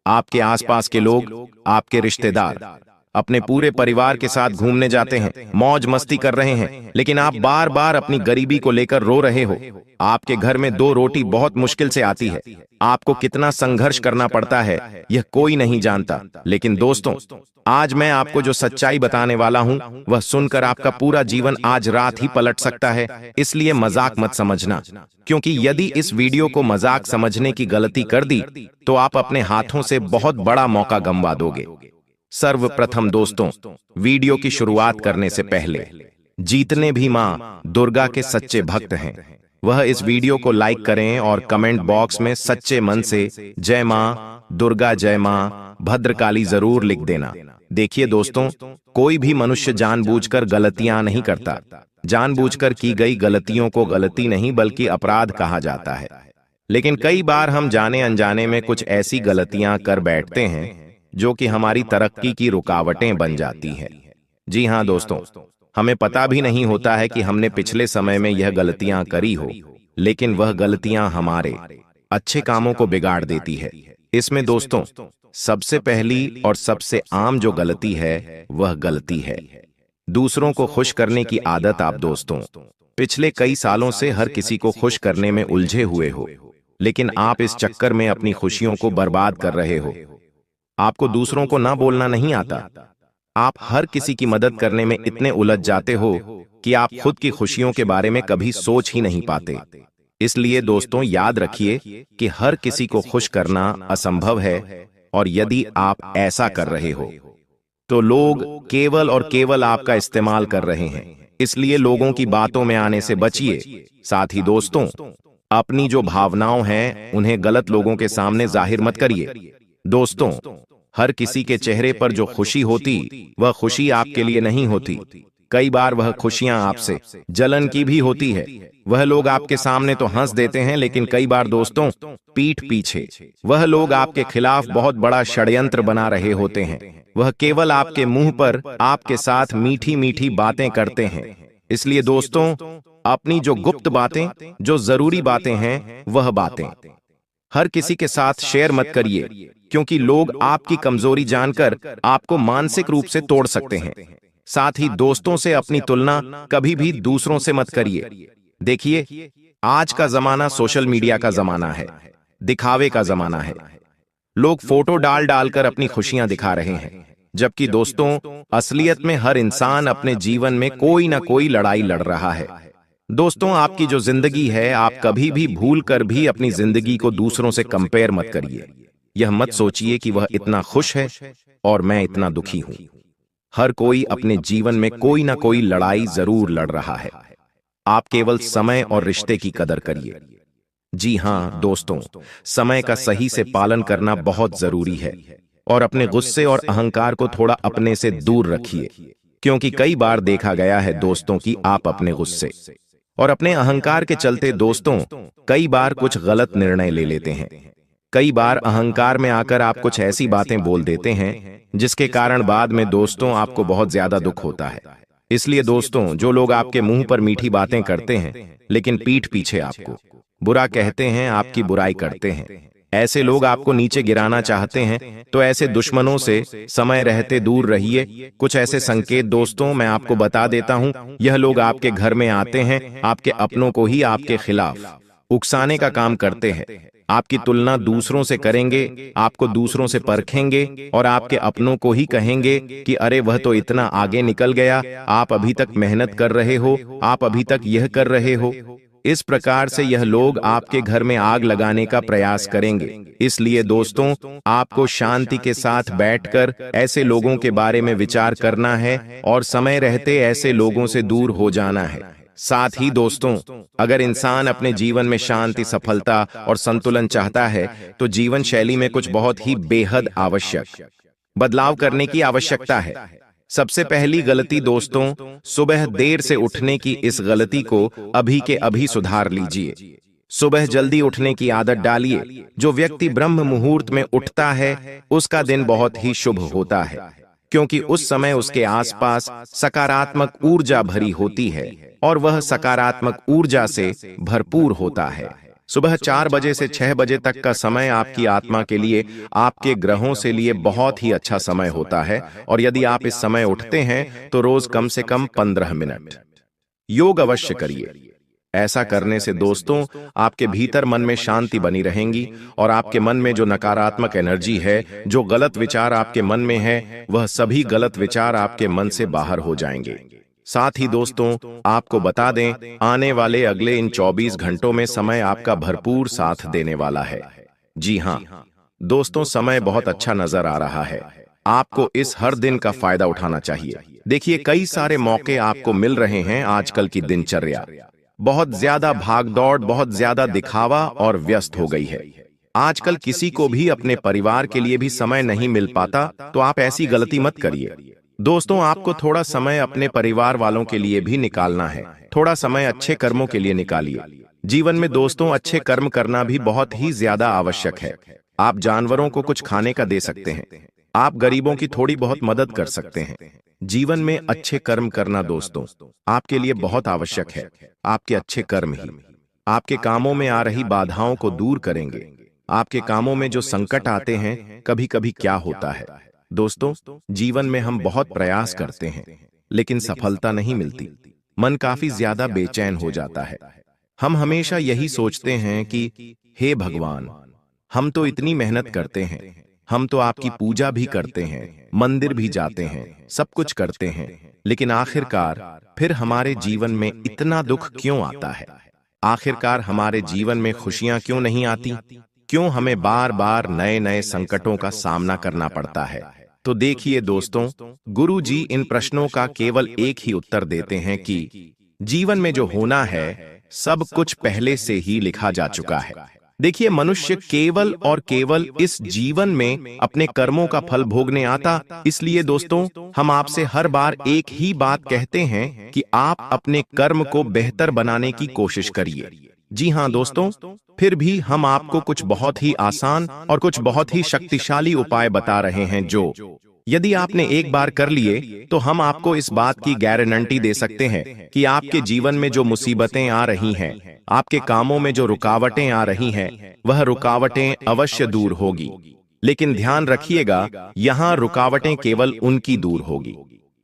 आपके आसपास के लोग, आपके रिश्तेदार अपने पूरे परिवार के साथ घूमने जाते हैं, मौज मस्ती कर रहे हैं, लेकिन आप बार बार अपनी गरीबी को लेकर रो रहे हो। आपके घर में 2 रोटी बहुत मुश्किल से आती है, आपको कितना संघर्ष करना पड़ता है यह कोई नहीं जानता। लेकिन दोस्तों, आज मैं आपको जो सच्चाई बताने वाला हूं वह सुनकर आपका पूरा जीवन आज रात ही पलट सकता है। इसलिए मजाक मत समझना, क्योंकि यदि इस वीडियो को मजाक समझने की गलती कर दी तो आप अपने हाथों से बहुत बड़ा मौका गंवा दोगे। सर्वप्रथम दोस्तों, वीडियो की शुरुआत करने से पहले जितने भी मां दुर्गा के सच्चे भक्त हैं वह इस वीडियो को लाइक करें और कमेंट बॉक्स में सच्चे मन से जय मां दुर्गा, जय मां भद्रकाली जरूर लिख देना। देखिए दोस्तों, कोई भी मनुष्य जानबूझकर गलतियां नहीं करता। जानबूझकर की गई गलतियों को गलती नहीं बल्कि अपराध कहा जाता है। लेकिन कई बार हम जाने अनजाने में कुछ ऐसी गलतियां कर बैठते हैं जो कि हमारी तरक्की की रुकावटें बन जाती हैं। जी हाँ दोस्तों, हमें पता भी नहीं होता है कि हमने पिछले समय में यह गलतियां करी हो, लेकिन वह गलतियां हमारे अच्छे कामों को बिगाड़ देती है। इसमें दोस्तों सबसे पहली और सबसे आम जो गलती है वह गलती है दूसरों को खुश करने की आदत। आप दोस्तों पिछले कई सालों से हर किसी को खुश करने में उलझे हुए हो, लेकिन आप इस चक्कर में अपनी खुशियों को बर्बाद कर रहे हो। आपको दूसरों को ना बोलना नहीं आता। आप हर किसी की मदद करने में इतने उलझ जाते हो कि आप खुद की खुशियों के बारे में कभी सोच ही नहीं पाते। इसलिए दोस्तों, याद रखिए कि हर किसी को खुश करना असंभव है, और यदि आप ऐसा कर रहे हो तो लोग केवल और केवल आपका इस्तेमाल कर रहे हैं। इसलिए लोगों की बातों में आने से बचिए। साथ ही दोस्तों, अपनी जो भावनाओं हैं उन्हें गलत लोगों के सामने जाहिर मत करिए। दोस्तों, हर किसी के चेहरे पर जो खुशी होती वह खुशी आपके लिए नहीं होती। कई बार वह खुशियां आपसे जलन की भी होती है। वह लोग आपके सामने तो हंस देते हैं, लेकिन कई बार दोस्तों, पीठ पीछे वह लोग आपके खिलाफ बहुत बड़ा षड्यंत्र बना रहे होते हैं। वह केवल आपके मुंह पर आपके साथ मीठी मीठी बातें करते हैं। इसलिए दोस्तों, अपनी जो गुप्त बातें, जो जरूरी बातें हैं, वह बातें हर किसी के साथ शेयर मत करिए, क्योंकि लोग आपकी कमजोरी जानकर आपको मानसिक रूप से तोड़ सकते हैं। साथ ही दोस्तों से अपनी तुलना कभी भी दूसरों से मत करिए। देखिए, आज का जमाना सोशल मीडिया का जमाना है, दिखावे का जमाना है। लोग फोटो डाल डालकर अपनी खुशियां दिखा रहे हैं, जबकि दोस्तों, असलियत में हर इंसान अपने जीवन में कोई ना कोई लड़ाई लड़ रहा है। दोस्तों, आपकी जो जिंदगी है, आप कभी भी भूल कर भी अपनी जिंदगी को दूसरों से कंपेयर मत करिए। यह मत सोचिए कि वह इतना खुश है और मैं इतना दुखी हूं। हर कोई अपने जीवन में कोई ना कोई लड़ाई जरूर लड़ रहा है। आप केवल समय और रिश्ते की कदर करिए। जी हां दोस्तों, समय का सही से पालन करना बहुत जरूरी है, और अपने गुस्से और अहंकार को थोड़ा अपने से दूर रखिए, क्योंकि कई बार देखा गया है दोस्तों कि आप अपने गुस्से और अपने अहंकार के चलते दोस्तों कई बार कुछ गलत निर्णय ले लेते हैं। कई बार अहंकार में आकर आप कुछ ऐसी बातें बोल देते हैं जिसके कारण बाद में दोस्तों आपको बहुत ज्यादा दुख होता है। इसलिए दोस्तों, जो लोग आपके मुंह पर मीठी बातें करते हैं लेकिन पीठ पीछे आपको बुरा कहते हैं, आपकी बुराई करते हैं, ऐसे लोग आपको नीचे गिराना चाहते हैं, तो ऐसे दुश्मनों से समय रहते दूर रहिए। कुछ ऐसे संकेत दोस्तों मैं आपको बता देता हूं। यह लोग आपके घर में आते हैं, आपके अपनों को ही आपके खिलाफ उकसाने का काम करते हैं। आपकी तुलना दूसरों से करेंगे, आपको दूसरों से परखेंगे, और आपके अपनों को ही कहेंगे कि अरे वह तो इतना आगे निकल गया, आप अभी तक मेहनत कर रहे हो, आप अभी तक यह कर रहे हो। इस प्रकार से यह लोग आपके घर में आग लगाने का प्रयास करेंगे। इसलिए दोस्तों, आपको शांति के साथ बैठकर ऐसे लोगों के बारे में विचार करना है और समय रहते ऐसे लोगों से दूर हो जाना है। साथ ही दोस्तों, अगर इंसान अपने जीवन में शांति, सफलता और संतुलन चाहता है, तो जीवन शैली में कुछ बहुत ही बेहद आवश्यक बदलाव करने की आवश्यकता है। सबसे पहली गलती दोस्तों, सुबह देर से उठने की इस गलती को अभी के अभी सुधार लीजिए। सुबह जल्दी उठने की आदत डालिए। जो व्यक्ति ब्रह्म मुहूर्त में उठता है, उसका दिन बहुत ही शुभ होता है, क्योंकि उस समय उसके आसपास सकारात्मक ऊर्जा भरी होती है और वह सकारात्मक ऊर्जा से भरपूर होता है। सुबह 4 बजे से 6 बजे तक का समय आपकी आत्मा के लिए, आपके ग्रहों से लिए बहुत ही अच्छा समय होता है, और यदि आप इस समय उठते हैं तो रोज कम से कम 15 मिनट योग अवश्य करिए। ऐसा करने से दोस्तों आपके भीतर मन में शांति बनी रहेगी, और आपके मन में जो नकारात्मक एनर्जी है, जो गलत विचार आपके मन में है, वह सभी गलत विचार आपके मन से बाहर हो जाएंगे। साथ ही दोस्तों, आपको बता दें, आने वाले अगले इन 24 घंटों में समय आपका भरपूर साथ देने वाला है। जी हां दोस्तों, समय बहुत अच्छा नजर आ रहा है। आपको इस हर दिन का फायदा उठाना चाहिए। देखिए, कई सारे मौके आपको मिल रहे हैं। आजकल की दिनचर्या बहुत ज्यादा भागदौड़, बहुत ज्यादा दिखावा और व्यस्त हो गई है। आजकल किसी को भी अपने परिवार के लिए भी समय नहीं मिल पाता, तो आप ऐसी गलती मत करिए। दोस्तों, आपको थोड़ा समय अपने परिवार वालों के लिए भी निकालना है। थोड़ा समय अच्छे कर्मों के लिए निकालिए। जीवन में दोस्तों अच्छे कर्म करना भी बहुत ही ज्यादा आवश्यक है। आप जानवरों को कुछ खाने का दे सकते हैं, आप गरीबों की थोड़ी बहुत मदद कर सकते हैं। जीवन में अच्छे कर्म करना दोस्तों आपके लिए बहुत आवश्यक है। आपके अच्छे कर्म ही आपके कामों में आ रही बाधाओं को दूर करेंगे। आपके कामों में जो संकट आते हैं, कभी कभी क्या होता है दोस्तों, जीवन में हम बहुत प्रयास करते हैं लेकिन सफलता नहीं मिलती। मन काफी ज्यादा बेचैन हो जाता है। हम हमेशा यही सोचते हैं कि हे भगवान, हम तो इतनी मेहनत करते हैं, हम तो आपकी पूजा भी करते हैं, मंदिर भी जाते हैं, सब कुछ करते हैं, लेकिन आखिरकार फिर हमारे जीवन में इतना दुख क्यों आता है? आखिरकार हमारे जीवन में खुशियां क्यों नहीं आती? क्यों हमें बार बार नए नए संकटों का सामना करना पड़ता है? तो देखिए दोस्तों, गुरु जी इन प्रश्नों का केवल एक ही उत्तर देते हैं कि जीवन में जो होना है सब कुछ पहले से ही लिखा जा चुका है। देखिए, मनुष्य केवल और केवल इस जीवन में अपने कर्मों का फल भोगने आता। इसलिए दोस्तों, हम आपसे हर बार एक ही बात कहते हैं कि आप अपने कर्म को बेहतर बनाने की कोशिश करिए। जी हाँ दोस्तों, फिर भी हम आपको कुछ बहुत ही आसान और कुछ बहुत ही शक्तिशाली उपाय बता रहे हैं जो यदि आपने एक बार कर लिए तो हम आपको इस बात की गारंटी दे सकते हैं कि आपके जीवन में जो मुसीबतें आ रही हैं, आपके कामों में जो रुकावटें आ रही हैं, वह रुकावटें अवश्य दूर होगी। लेकिन ध्यान रखिएगा, यहाँ रुकावटें केवल उनकी दूर होगी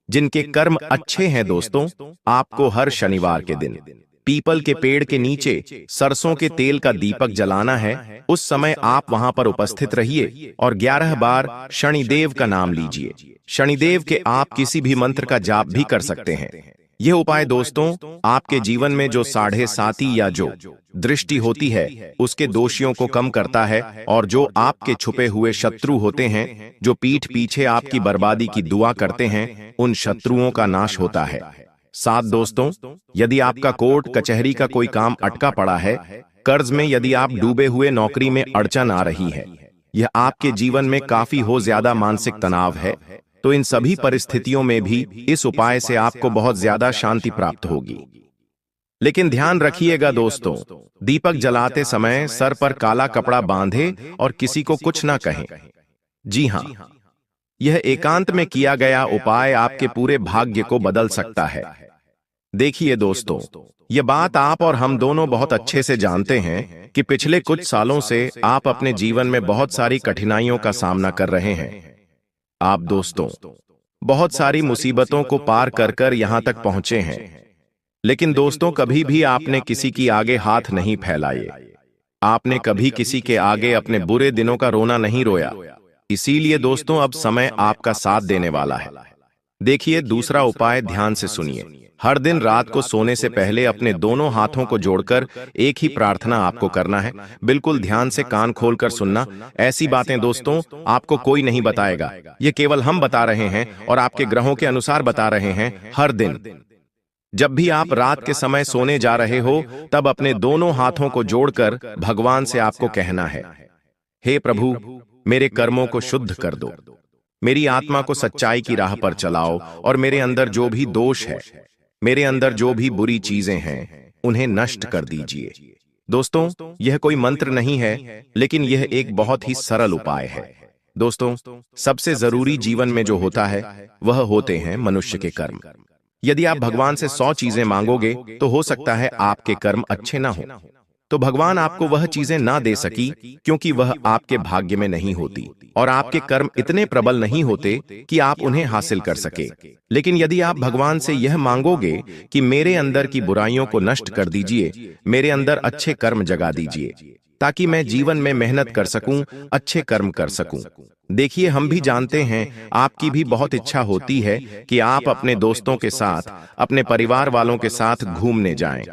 जिनके कर्म अच्छे हैं। दोस्तों, आपको हर शनिवार के दिन पीपल के पेड़ के नीचे सरसों के तेल का दीपक जलाना है। उस समय आप वहां पर उपस्थित रहिए और 11 बार शनिदेव का नाम लीजिए। शनिदेव के आप किसी भी मंत्र का जाप भी कर सकते हैं। यह उपाय दोस्तों आपके जीवन में जो 7.5 या जो दृष्टि होती है उसके दोषियों को कम करता है, और जो आपके छुपे हुए शत्रु होते हैं, जो पीठ पीछे आपकी बर्बादी की दुआ करते हैं, उन शत्रुओं का नाश होता है। साथ दोस्तों, यदि आपका कोर्ट कचहरी का कोई काम अटका पड़ा है, कर्ज में यदि आप डूबे हुए, नौकरी में अड़चन आ रही है, यह आपके जीवन में काफी हो ज्यादा मानसिक तनाव है, तो इन सभी परिस्थितियों में भी इस उपाय से आपको बहुत ज्यादा शांति प्राप्त होगी। लेकिन ध्यान रखिएगा दोस्तों, दीपक जलाते समय सर पर काला कपड़ा बांधे और किसी को कुछ ना कहें। जी हाँ, यह एकांत में किया गया उपाय आपके पूरे भाग्य को बदल सकता है। देखिए दोस्तों, यह बात आप और हम दोनों बहुत अच्छे से जानते हैं कि पिछले कुछ सालों से आप अपने जीवन में बहुत सारी कठिनाइयों का सामना कर रहे हैं। आप दोस्तों बहुत सारी मुसीबतों को पार कर कर यहां तक पहुंचे हैं, लेकिन दोस्तों कभी भी आपने किसी की आगे हाथ नहीं फैलाए। आपने कभी किसी के आगे अपने बुरे दिनों का रोना नहीं रोया। इसीलिए दोस्तों अब समय आपका साथ देने वाला है। देखिए, दूसरा उपाय ध्यान से सुनिए। हर दिन रात को सोने से पहले अपने दोनों हाथों को जोड़कर एक ही प्रार्थना आपको करना है। बिल्कुल ध्यान से कान खोलकर सुनना। ऐसी बातें दोस्तों आपको कोई नहीं बताएगा, ये केवल हम बता रहे हैं और आपके ग्रहों के अनुसार बता रहे हैं। हर दिन जब भी आप रात के समय सोने जा रहे हो, तब अपने दोनों हाथों को जोड़कर भगवान से आपको कहना है, हे प्रभु, मेरे कर्मों को शुद्ध कर दो, मेरी आत्मा को सच्चाई की राह पर चलाओ, और मेरे अंदर जो भी दोष है, मेरे अंदर जो भी बुरी चीजें हैं, उन्हें नष्ट कर दीजिए। दोस्तों, यह कोई मंत्र नहीं है, लेकिन यह एक बहुत ही सरल उपाय है। दोस्तों, सबसे जरूरी जीवन में जो होता है वह होते हैं मनुष्य के कर्म। यदि आप भगवान से 100 चीजें मांगोगे तो हो सकता है आपके कर्म अच्छे ना हो, तो भगवान आपको वह चीजें ना दे सकी, क्योंकि वह आपके भाग्य में नहीं होती और आपके कर्म इतने प्रबल नहीं होते कि आप उन्हें हासिल कर सके। लेकिन यदि आप भगवान से यह मांगोगे कि मेरे अंदर की बुराइयों को नष्ट कर दीजिए, मेरे अंदर अच्छे कर्म जगा दीजिए, ताकि मैं जीवन में मेहनत कर सकूं, अच्छे कर्म कर सकूं। देखिए, हम भी जानते हैं आपकी भी बहुत इच्छा होती है कि आप अपने दोस्तों के साथ, अपने परिवार वालों के साथ घूमने जाएं।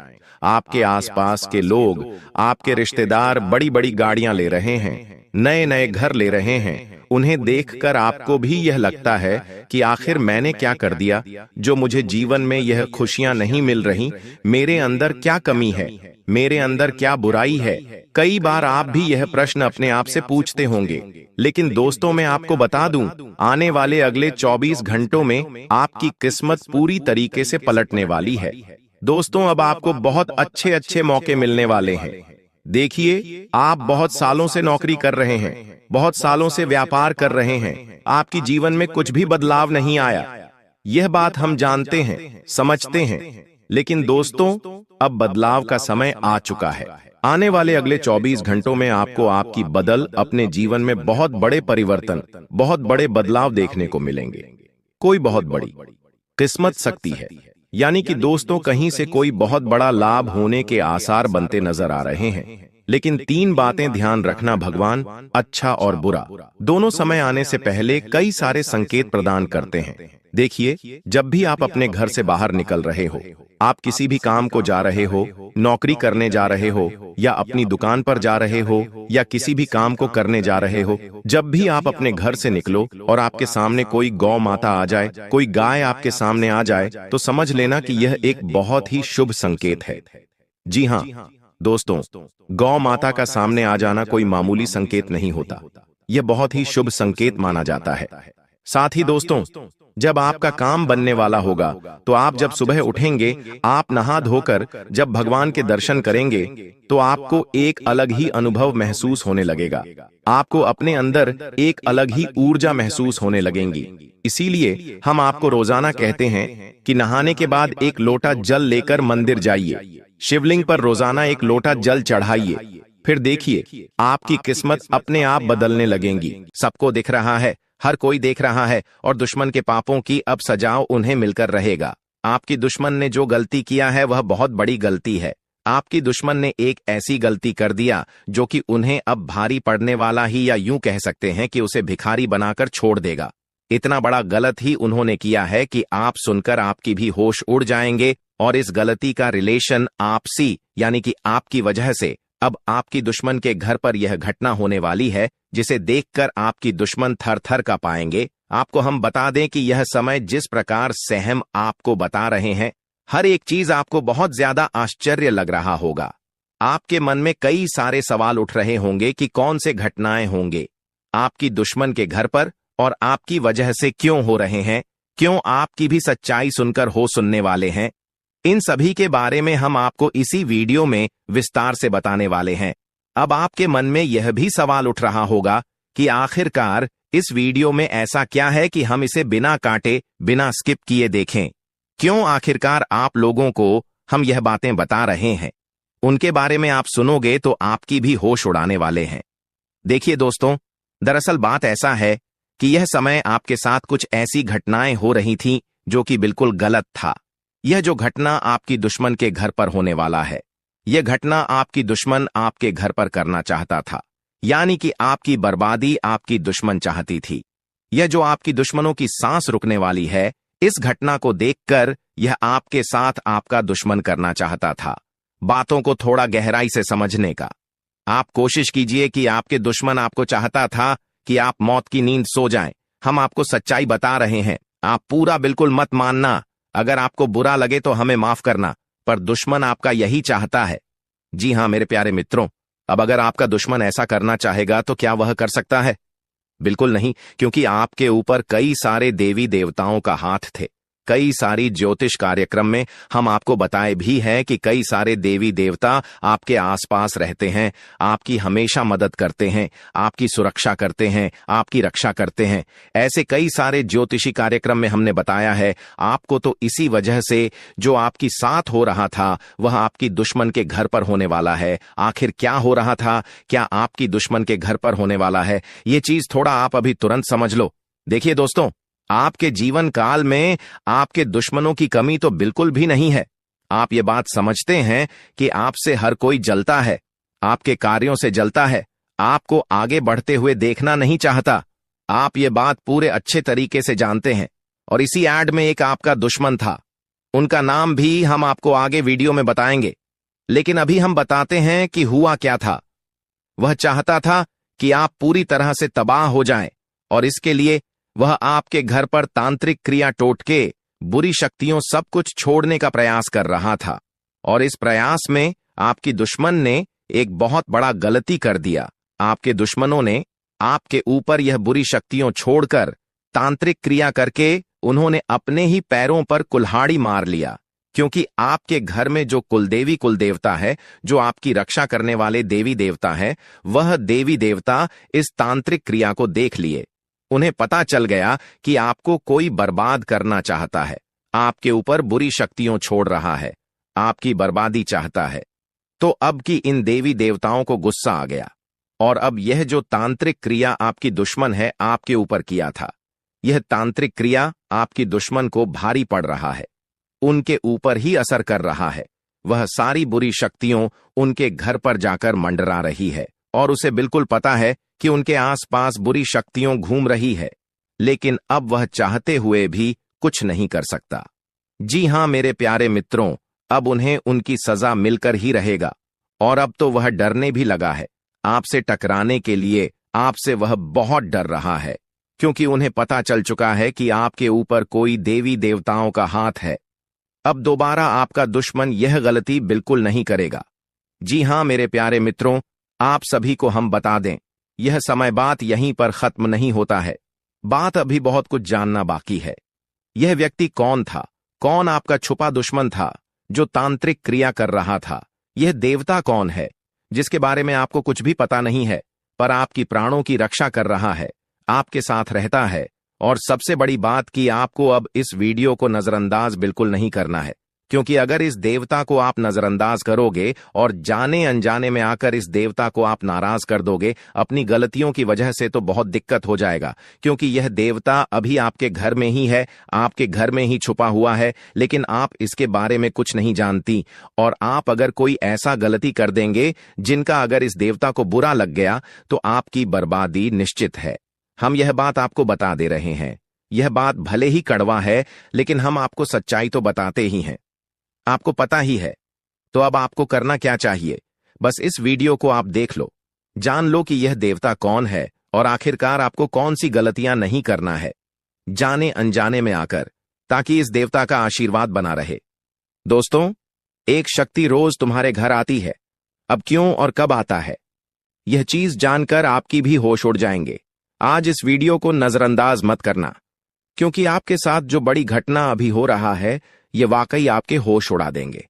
आपके आसपास के लोग, आपके रिश्तेदार बड़ी बड़ी गाड़ियां ले रहे हैं, नए नए घर ले रहे हैं। उन्हें देखकर आपको भी यह लगता है कि आखिर मैंने क्या कर दिया जो मुझे जीवन में यह खुशियां नहीं मिल रही? मेरे अंदर क्या कमी है? मेरे अंदर क्या बुराई है? कई बार आप भी यह प्रश्न अपने आप से पूछते होंगे। लेकिन दोस्तों, मैं आपको बता दूं, आने वाले अगले 24 घंटों में आपकी किस्मत पूरी तरीके से पलटने वाली है। दोस्तों, अब आपको बहुत अच्छे अच्छे मौके मिलने वाले हैं। देखिए, आप बहुत सालों से नौकरी कर रहे हैं, बहुत सालों से व्यापार कर रहे हैं, आपकी जीवन में कुछ भी बदलाव नहीं आया। यह बात हम जानते हैं, समझते हैं, लेकिन दोस्तों अब बदलाव का समय आ चुका है। आने वाले अगले 24 घंटों में आपको आपकी बदल अपने जीवन में बहुत बड़े परिवर्तन, बहुत बड़े बदलाव देखने को मिलेंगे। कोई बहुत बड़ी किस्मत शक्ति है, यानी कि दोस्तों कहीं से कोई बहुत बड़ा लाभ होने के आसार बनते नजर आ रहे हैं। लेकिन 3 बातें ध्यान रखना, भगवान अच्छा और बुरा दोनों समय आने से पहले कई सारे संकेत प्रदान करते हैं। देखिए, जब भी आप अपने घर से बाहर निकल रहे हो, आप किसी भी काम को जा रहे हो, नौकरी करने जा रहे हो, या अपनी दुकान पर जा रहे हो, या किसी भी काम को करने जा रहे हो, जब भी आप अपने घर से निकलो और आपके सामने कोई गौ माता आ जाए, कोई गाय आपके सामने आ जाए, तो समझ लेना कि यह एक बहुत ही शुभ संकेत है। जी हाँ दोस्तों, गौ माता का सामने आ जाना कोई मामूली संकेत नहीं होता, यह बहुत ही शुभ संकेत माना जाता है। साथ ही दोस्तों, जब आपका काम बनने वाला होगा, तो आप जब सुबह उठेंगे, आप नहा धोकर जब भगवान के दर्शन करेंगे, तो आपको एक अलग ही अनुभव महसूस होने लगेगा। आपको अपने अंदर एक अलग ही ऊर्जा महसूस होने लगेंगी। इसीलिए हम आपको रोजाना कहते हैं कि नहाने के बाद एक लोटा जल लेकर मंदिर जाइए, शिवलिंग पर रोजाना एक लोटा जल चढ़ाइए, फिर देखिए आपकी किस्मत अपने आप बदलने लगेंगी। सबको दिख रहा है, हर कोई देख रहा है, और दुश्मन के पापों की अब सजाओ उन्हें मिलकर रहेगा। आपकी दुश्मन ने जो गलती किया है वह बहुत बड़ी गलती है। आपकी दुश्मन ने एक ऐसी गलती कर दिया जो कि उन्हें अब भारी पड़ने वाला ही, या यूं कह सकते हैं कि उसे भिखारी बनाकर छोड़ देगा। इतना बड़ा गलत ही उन्होंने किया है कि आप सुनकर आपकी भी होश उड़ जाएंगे, और इस गलती का रिलेशन आपसी यानी कि आपकी वजह से अब आपकी दुश्मन के घर पर यह घटना होने वाली है, जिसे देखकर आपकी दुश्मन थर थर का पाएंगे। आपको हम बता दें कि यह समय जिस प्रकार से हम आपको बता रहे हैं, हर एक चीज आपको बहुत ज्यादा आश्चर्य लग रहा होगा। आपके मन में कई सारे सवाल उठ रहे होंगे कि कौन से घटनाएं होंगे आपकी दुश्मन के घर पर, और आपकी वजह से क्यों हो रहे हैं, क्यों आपकी भी सच्चाई सुनकर हो सुनने वाले हैं। इन सभी के बारे में हम आपको इसी वीडियो में विस्तार से बताने वाले हैं। अब आपके मन में यह भी सवाल उठ रहा होगा कि आखिरकार इस वीडियो में ऐसा क्या है कि हम इसे बिना काटे, बिना स्किप किए देखें। क्यों आखिरकार आप लोगों को हम यह बातें बता रहे हैं, उनके बारे में आप सुनोगे तो आपकी भी होश उड़ाने वाले हैं। देखिए दोस्तों, दरअसल बात ऐसा है कि यह समय आपके साथ कुछ ऐसी घटनाएं हो रही थीं जो कि बिल्कुल गलत था। यह जो घटना आपकी दुश्मन के घर पर होने वाला है, यह घटना आपकी दुश्मन आपके घर पर करना चाहता था, यानी कि आपकी बर्बादी आपकी दुश्मन चाहती थी। यह जो आपकी दुश्मनों की सांस रुकने वाली है, इस घटना को देखकर यह आपके साथ आपका दुश्मन करना चाहता था। बातों को थोड़ा गहराई से समझने का आप कोशिश कीजिए कि आपके दुश्मन आपको चाहता था कि आप मौत की नींद सो जाएं। हम आपको सच्चाई बता रहे हैं, आप पूरा बिल्कुल मत मानना। अगर आपको बुरा लगे तो हमें माफ करना, पर दुश्मन आपका यही चाहता है। जी हां मेरे प्यारे मित्रों, अब अगर आपका दुश्मन ऐसा करना चाहेगा तो क्या वह कर सकता है? बिल्कुल नहीं, क्योंकि आपके ऊपर कई सारे देवी देवताओं का हाथ थे। कई सारी ज्योतिष कार्यक्रम में हम आपको बताए भी है कि कई सारे देवी देवता आपके आसपास रहते हैं, आपकी हमेशा मदद करते हैं, आपकी सुरक्षा करते हैं, आपकी रक्षा करते हैं। ऐसे कई सारे ज्योतिषी कार्यक्रम में हमने बताया है आपको। तो इसी वजह से जो आपकी साथ हो रहा था वह आपकी दुश्मन के घर पर होने वाला है। आखिर क्या हो रहा था, क्या आपकी दुश्मन के घर पर होने वाला है, ये चीज थोड़ा आप अभी तुरंत समझ लो। देखिए दोस्तों, आपके जीवन काल में आपके दुश्मनों की कमी तो बिल्कुल भी नहीं है। आप ये बात समझते हैं कि आपसे हर कोई जलता है, आपके कार्यों से जलता है, आपको आगे बढ़ते हुए देखना नहीं चाहता। आप ये बात पूरे अच्छे तरीके से जानते हैं। और इसी ऐड में एक आपका दुश्मन था, उनका नाम भी हम आपको आगे वीडियो में बताएंगे। लेकिन अभी हम बताते हैं कि हुआ क्या था। वह चाहता था कि आप पूरी तरह से तबाह हो जाएं, और इसके लिए वह आपके घर पर तांत्रिक क्रिया टोटके, बुरी शक्तियों सब कुछ छोड़ने का प्रयास कर रहा था। और इस प्रयास में आपकी दुश्मन ने एक बहुत बड़ा गलती कर दिया। आपके दुश्मनों ने आपके ऊपर यह बुरी शक्तियों छोड़कर तांत्रिक क्रिया करके उन्होंने अपने ही पैरों पर कुल्हाड़ी मार लिया। क्योंकि आपके घर में जो कुलदेवी कुलदेवता है, जो आपकी रक्षा करने वाले देवी देवता है, वह देवी देवता इस तांत्रिक क्रिया को देख लिए। उन्हें पता चल गया कि आपको कोई बर्बाद करना चाहता है, आपके ऊपर बुरी शक्तियों छोड़ रहा है, आपकी बर्बादी चाहता है। तो अब की इन देवी देवताओं को गुस्सा आ गया, और अब यह जो तांत्रिक क्रिया आपकी दुश्मन है आपके ऊपर किया था, यह तांत्रिक क्रिया आपकी दुश्मन को भारी पड़ रहा है, उनके ऊपर ही असर कर रहा है। वह सारी बुरी शक्तियों उनके घर पर जाकर मंडरा रही है और उसे बिल्कुल पता है कि उनके आसपास बुरी शक्तियों घूम रही है, लेकिन अब वह चाहते हुए भी कुछ नहीं कर सकता। जी हां मेरे प्यारे मित्रों, अब उन्हें उनकी सजा मिलकर ही रहेगा और अब तो वह डरने भी लगा है। आपसे टकराने के लिए आपसे वह बहुत डर रहा है, क्योंकि उन्हें पता चल चुका है कि आपके ऊपर कोई देवी देवताओं का हाथ है। अब दोबारा आपका दुश्मन यह गलती बिल्कुल नहीं करेगा। जी हां मेरे प्यारे मित्रों, आप सभी को हम बता दें, यह समय बात यहीं पर खत्म नहीं होता है। बात अभी बहुत कुछ जानना बाकी है। यह व्यक्ति कौन था? कौन आपका छुपा दुश्मन था जो तांत्रिक क्रिया कर रहा था? यह देवता कौन है जिसके बारे में आपको कुछ भी पता नहीं है, पर आपकी प्राणों की रक्षा कर रहा है, आपके साथ रहता है? और सबसे बड़ी बात कि आपको अब इस वीडियो को नजरअंदाज बिल्कुल नहीं करना है, क्योंकि अगर इस देवता को आप नजरअंदाज करोगे और जाने अनजाने में आकर इस देवता को आप नाराज कर दोगे अपनी गलतियों की वजह से, तो बहुत दिक्कत हो जाएगा। क्योंकि यह देवता अभी आपके घर में ही है, आपके घर में ही छुपा हुआ है, लेकिन आप इसके बारे में कुछ नहीं जानती। और आप अगर कोई ऐसा गलती कर देंगे जिनका अगर इस देवता को बुरा लग गया तो आपकी बर्बादी निश्चित है। हम यह बात आपको बता दे रहे हैं। यह बात भले ही कड़वा है, लेकिन हम आपको सच्चाई तो बताते ही हैं। आपको पता ही है। तो अब आपको करना क्या चाहिए? बस इस वीडियो को आप देख लो, जान लो कि यह देवता कौन है और आखिरकार आपको कौन सी गलतियां नहीं करना है जाने अनजाने में आकर, ताकि इस देवता का आशीर्वाद बना रहे। दोस्तों, एक शक्ति रोज तुम्हारे घर आती है। अब क्यों और कब आता है, यह चीज जानकर आपकी भी होश उड़ जाएंगे। आज इस वीडियो को नजरअंदाज मत करना, क्योंकि आपके साथ जो बड़ी घटना अभी हो रहा है ये वाकई आपके होश उड़ा देंगे।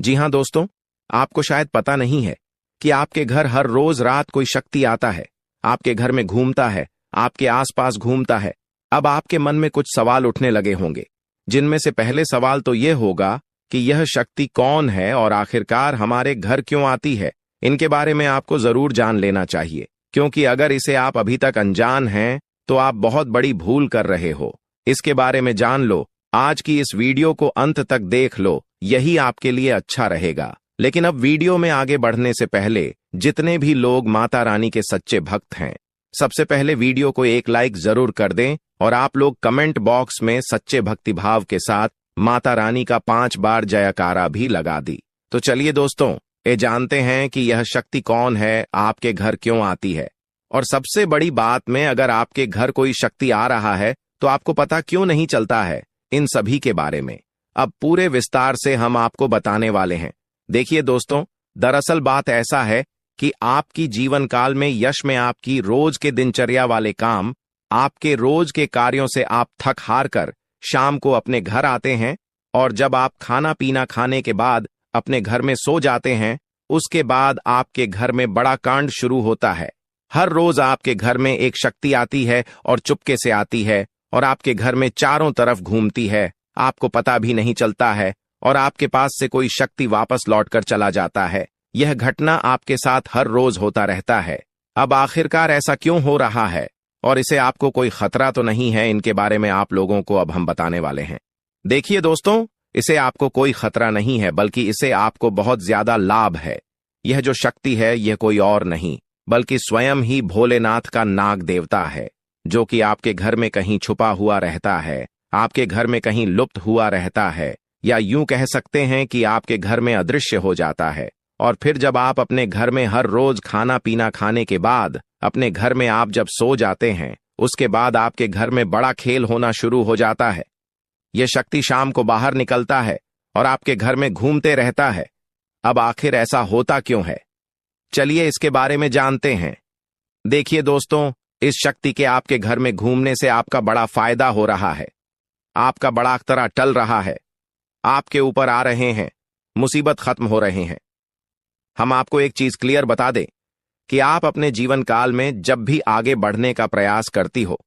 जी हां दोस्तों, आपको शायद पता नहीं है कि आपके घर हर रोज रात कोई शक्ति आता है, आपके घर में घूमता है, आपके आसपास घूमता है। अब आपके मन में कुछ सवाल उठने लगे होंगे, जिनमें से पहले सवाल तो यह होगा कि यह शक्ति कौन है और आखिरकार हमारे घर क्यों आती है। इनके बारे में आपको जरूर जान लेना चाहिए, क्योंकि अगर इसे आप अभी तक अनजान हैं तो आप बहुत बड़ी भूल कर रहे हो। इसके बारे में जान लो। आज की इस वीडियो को अंत तक देख लो, यही आपके लिए अच्छा रहेगा। लेकिन अब वीडियो में आगे बढ़ने से पहले जितने भी लोग माता रानी के सच्चे भक्त हैं, सबसे पहले वीडियो को एक लाइक जरूर कर दें और आप लोग कमेंट बॉक्स में सच्चे भक्तिभाव के साथ माता रानी का 5 बार जयकारा भी लगा दी। तो चलिए दोस्तों, ये जानते हैं कि यह शक्ति कौन है, आपके घर क्यों आती है, और सबसे बड़ी बात में अगर आपके घर कोई शक्ति आ रहा है तो आपको पता क्यों नहीं चलता है। इन सभी के बारे में अब पूरे विस्तार से हम आपको बताने वाले हैं। देखिए दोस्तों, दरअसल बात ऐसा है कि आपकी जीवन काल में यश में आपकी रोज के दिनचर्या वाले काम, आपके रोज के कार्यों से आप थक हार कर शाम को अपने घर आते हैं और जब आप खाना पीना खाने के बाद अपने घर में सो जाते हैं, उसके बाद आपके घर में बड़ा कांड शुरू होता है। हर रोज आपके घर में एक शक्ति आती है और चुपके से आती है और आपके घर में चारों तरफ घूमती है, आपको पता भी नहीं चलता है, और आपके पास से कोई शक्ति वापस लौटकर चला जाता है। यह घटना आपके साथ हर रोज होता रहता है। अब आखिरकार ऐसा क्यों हो रहा है और इसे आपको कोई खतरा तो नहीं है, इनके बारे में आप लोगों को अब हम बताने वाले हैं। देखिए दोस्तों, इसे आपको कोई खतरा नहीं है, बल्कि इसे आपको बहुत ज्यादा लाभ है। यह जो शक्ति है यह कोई और नहीं बल्कि स्वयं ही भोलेनाथ का नाग देवता है, जो कि आपके घर में कहीं छुपा हुआ रहता है, आपके घर में कहीं लुप्त हुआ रहता है, या यूं कह सकते हैं कि आपके घर में अदृश्य हो जाता है। और फिर जब आप अपने घर में हर रोज खाना पीना खाने के बाद अपने घर में आप जब सो जाते हैं, उसके बाद आपके घर में बड़ा खेल होना शुरू हो जाता है। यह शक्ति शाम को बाहर निकलता है और आपके घर में घूमते रहता है। अब आखिर ऐसा होता क्यों है, चलिए इसके बारे में जानते हैं। देखिए दोस्तों, इस शक्ति के आपके घर में घूमने से आपका बड़ा फायदा हो रहा है, आपका बड़ा अख्तरा टल रहा है, आपके ऊपर आ रहे हैं, मुसीबत खत्म हो रहे हैं। हम आपको एक चीज क्लियर बता दें कि आप अपने जीवन काल में जब भी आगे बढ़ने का प्रयास करती हो,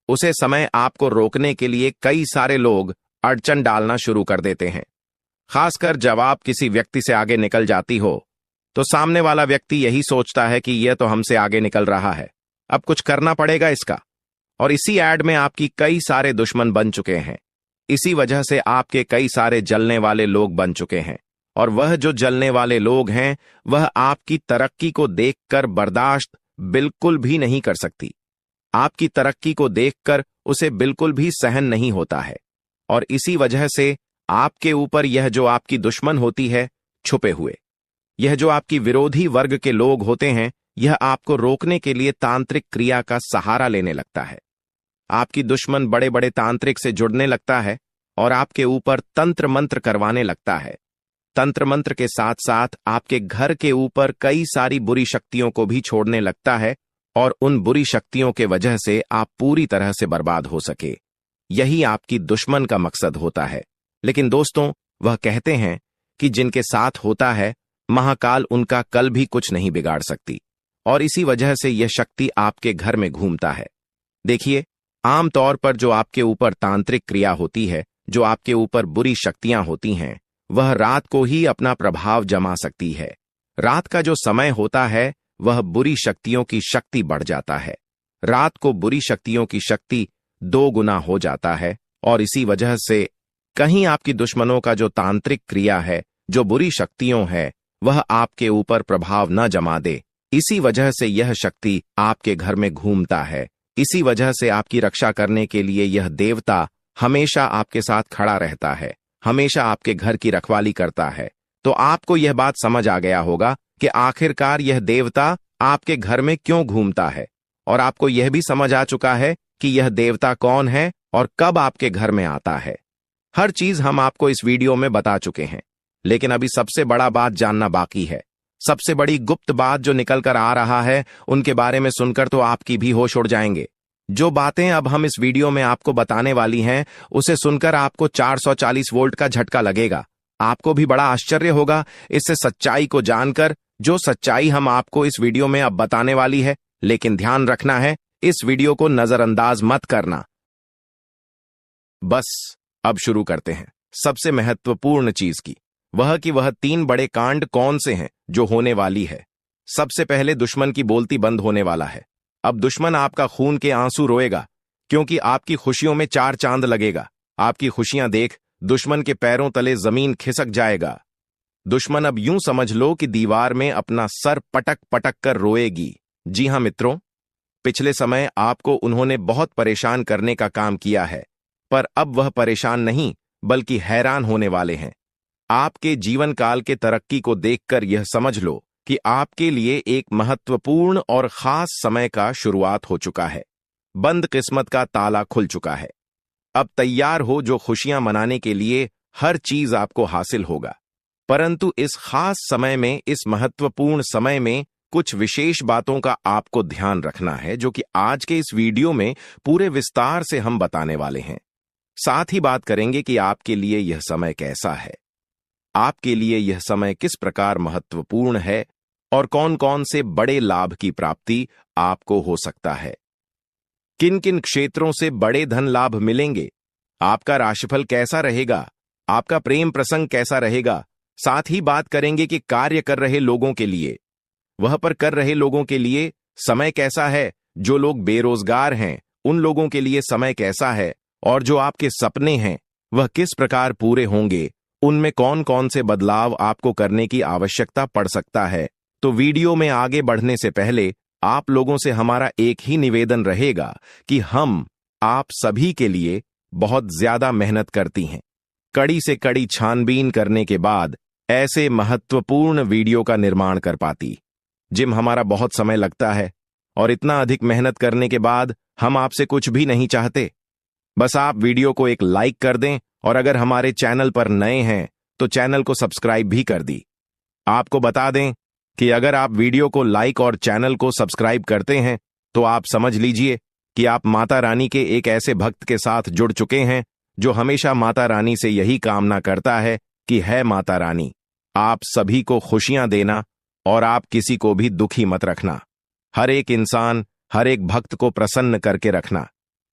उसे समय आपको रोकने के लिए कई सारे लोग अड़चन डालना शुरू कर देते हैं। खासकर जब आप किसी व्यक्ति से आगे निकल जाती हो तो सामने वाला व्यक्ति यही सोचता है कि यह तो हमसे आगे निकल रहा है, अब कुछ करना पड़ेगा इसका। और इसी ऐड में आपकी कई सारे दुश्मन बन चुके हैं। इसी वजह से आपके कई सारे जलने वाले लोग बन चुके हैं और वह जो जलने वाले लोग हैं वह आपकी तरक्की को देखकर बर्दाश्त बिल्कुल भी नहीं कर सकती। आपकी तरक्की को देखकर उसे बिल्कुल भी सहन नहीं होता है, और इसी वजह से आपके ऊपर यह जो आपकी दुश्मन होती है छुपे हुए, यह जो आपकी विरोधी वर्ग के लोग होते हैं, यह आपको रोकने के लिए तांत्रिक क्रिया का सहारा लेने लगता है। आपकी दुश्मन बड़े बड़े तांत्रिक से जुड़ने लगता है और आपके ऊपर तंत्र मंत्र करवाने लगता है। तंत्र मंत्र के साथ साथ आपके घर के ऊपर कई सारी बुरी शक्तियों को भी छोड़ने लगता है, और उन बुरी शक्तियों के वजह से आप पूरी तरह से बर्बाद हो सके। यही आपकी दुश्मन का मकसद होता है। लेकिन दोस्तों, वह कहते हैं कि जिनके साथ होता है महाकाल उनका कल भी कुछ नहीं बिगाड़ सकती, और इसी वजह से यह शक्ति आपके घर में घूमता है। देखिए, आमतौर पर जो आपके ऊपर तांत्रिक क्रिया होती है, जो आपके ऊपर बुरी शक्तियां होती हैं, वह रात को ही अपना प्रभाव जमा सकती है। रात का जो समय होता है वह बुरी शक्तियों की शक्ति बढ़ जाता है। रात को बुरी शक्तियों की शक्ति 2 गुना हो जाता है, और इसी वजह से कहीं आपकी दुश्मनों का जो तांत्रिक क्रिया है, जो बुरी शक्तियों है, वह आपके ऊपर प्रभाव न जमा दे। इसी वजह से यह शक्ति आपके घर में घूमता है। इसी वजह से आपकी रक्षा करने के लिए यह देवता हमेशा आपके साथ खड़ा रहता है, हमेशा आपके घर की रखवाली करता है। तो आपको यह बात समझ आ गया होगा कि आखिरकार यह देवता आपके घर में क्यों घूमता है, और आपको यह भी समझ आ चुका है कि यह देवता कौन है और कब आपके घर में आता है। हर चीज हम आपको इस वीडियो में बता चुके हैं, लेकिन अभी सबसे बड़ा बात जानना बाकी है। सबसे बड़ी गुप्त बात जो निकल कर आ रहा है, उनके बारे में सुनकर तो आपकी भी होश उड़ जाएंगे। जो बातें अब हम इस वीडियो में आपको बताने वाली हैं, उसे सुनकर आपको 440 वोल्ट का झटका लगेगा। आपको भी बड़ा आश्चर्य होगा इससे सच्चाई को जानकर, जो सच्चाई हम आपको इस वीडियो में अब बताने वाली है। लेकिन ध्यान रखना है, इस वीडियो को नजरअंदाज मत करना। बस अब शुरू करते हैं सबसे महत्वपूर्ण चीज की, वह 3 बड़े कांड कौन से हैं जो होने वाली है। सबसे पहले दुश्मन की बोलती बंद होने वाला है। अब दुश्मन आपका खून के आंसू रोएगा, क्योंकि आपकी खुशियों में 4 चांद लगेगा। आपकी खुशियां देख दुश्मन के पैरों तले जमीन खिसक जाएगा। दुश्मन अब यूं समझ लो कि दीवार में अपना सर पटक पटक कर रोएगी। जी हां मित्रों, पिछले समय आपको उन्होंने बहुत परेशान करने का काम किया है, पर अब वह परेशान नहीं बल्कि हैरान होने वाले हैं। आपके जीवन काल के तरक्की को देखकर यह समझ लो कि आपके लिए एक महत्वपूर्ण और खास समय का शुरुआत हो चुका है। बंद किस्मत का ताला खुल चुका है। अब तैयार हो जो खुशियां मनाने के लिए हर चीज आपको हासिल होगा। परंतु इस खास समय में, इस महत्वपूर्ण समय में कुछ विशेष बातों का आपको ध्यान रखना है, जो कि आज के इस वीडियो में पूरे विस्तार से हम बताने वाले हैं। साथ ही बात करेंगे कि आपके लिए यह समय कैसा है, आपके लिए यह समय किस प्रकार महत्वपूर्ण है, और कौन कौन से बड़े लाभ की प्राप्ति आपको हो सकता है। किन किन क्षेत्रों से बड़े धन लाभ मिलेंगे, आपका राशिफल कैसा रहेगा, आपका प्रेम प्रसंग कैसा रहेगा। साथ ही बात करेंगे कि कार्य कर रहे लोगों के लिए, वह पर कर रहे लोगों के लिए समय कैसा है। जो लोग बेरोजगार हैं उन लोगों के लिए समय कैसा है, और जो आपके सपने हैं वह किस प्रकार पूरे होंगे, उनमें कौन कौन से बदलाव आपको करने की आवश्यकता पड़ सकता है। तो वीडियो में आगे बढ़ने से पहले आप लोगों से हमारा एक ही निवेदन रहेगा कि हम आप सभी के लिए बहुत ज्यादा मेहनत करती हैं। कड़ी से कड़ी छानबीन करने के बाद ऐसे महत्वपूर्ण वीडियो का निर्माण कर पाती। जिम हमारा बहुत समय लगता है, और इतना अधिक मेहनत करने के बाद हम आपसे कुछ भी नहीं चाहते। बस आप वीडियो को एक लाइक कर दें, और अगर हमारे चैनल पर नए हैं तो चैनल को सब्सक्राइब भी कर दी। आपको बता दें कि अगर आप वीडियो को लाइक और चैनल को सब्सक्राइब करते हैं तो आप समझ लीजिए कि आप माता रानी के एक ऐसे भक्त के साथ जुड़ चुके हैं जो हमेशा माता रानी से यही कामना करता है कि है माता रानी, आप सभी को खुशियां देना और आप किसी को भी दुखी मत रखना। हर एक इंसान, हर एक भक्त को प्रसन्न करके रखना।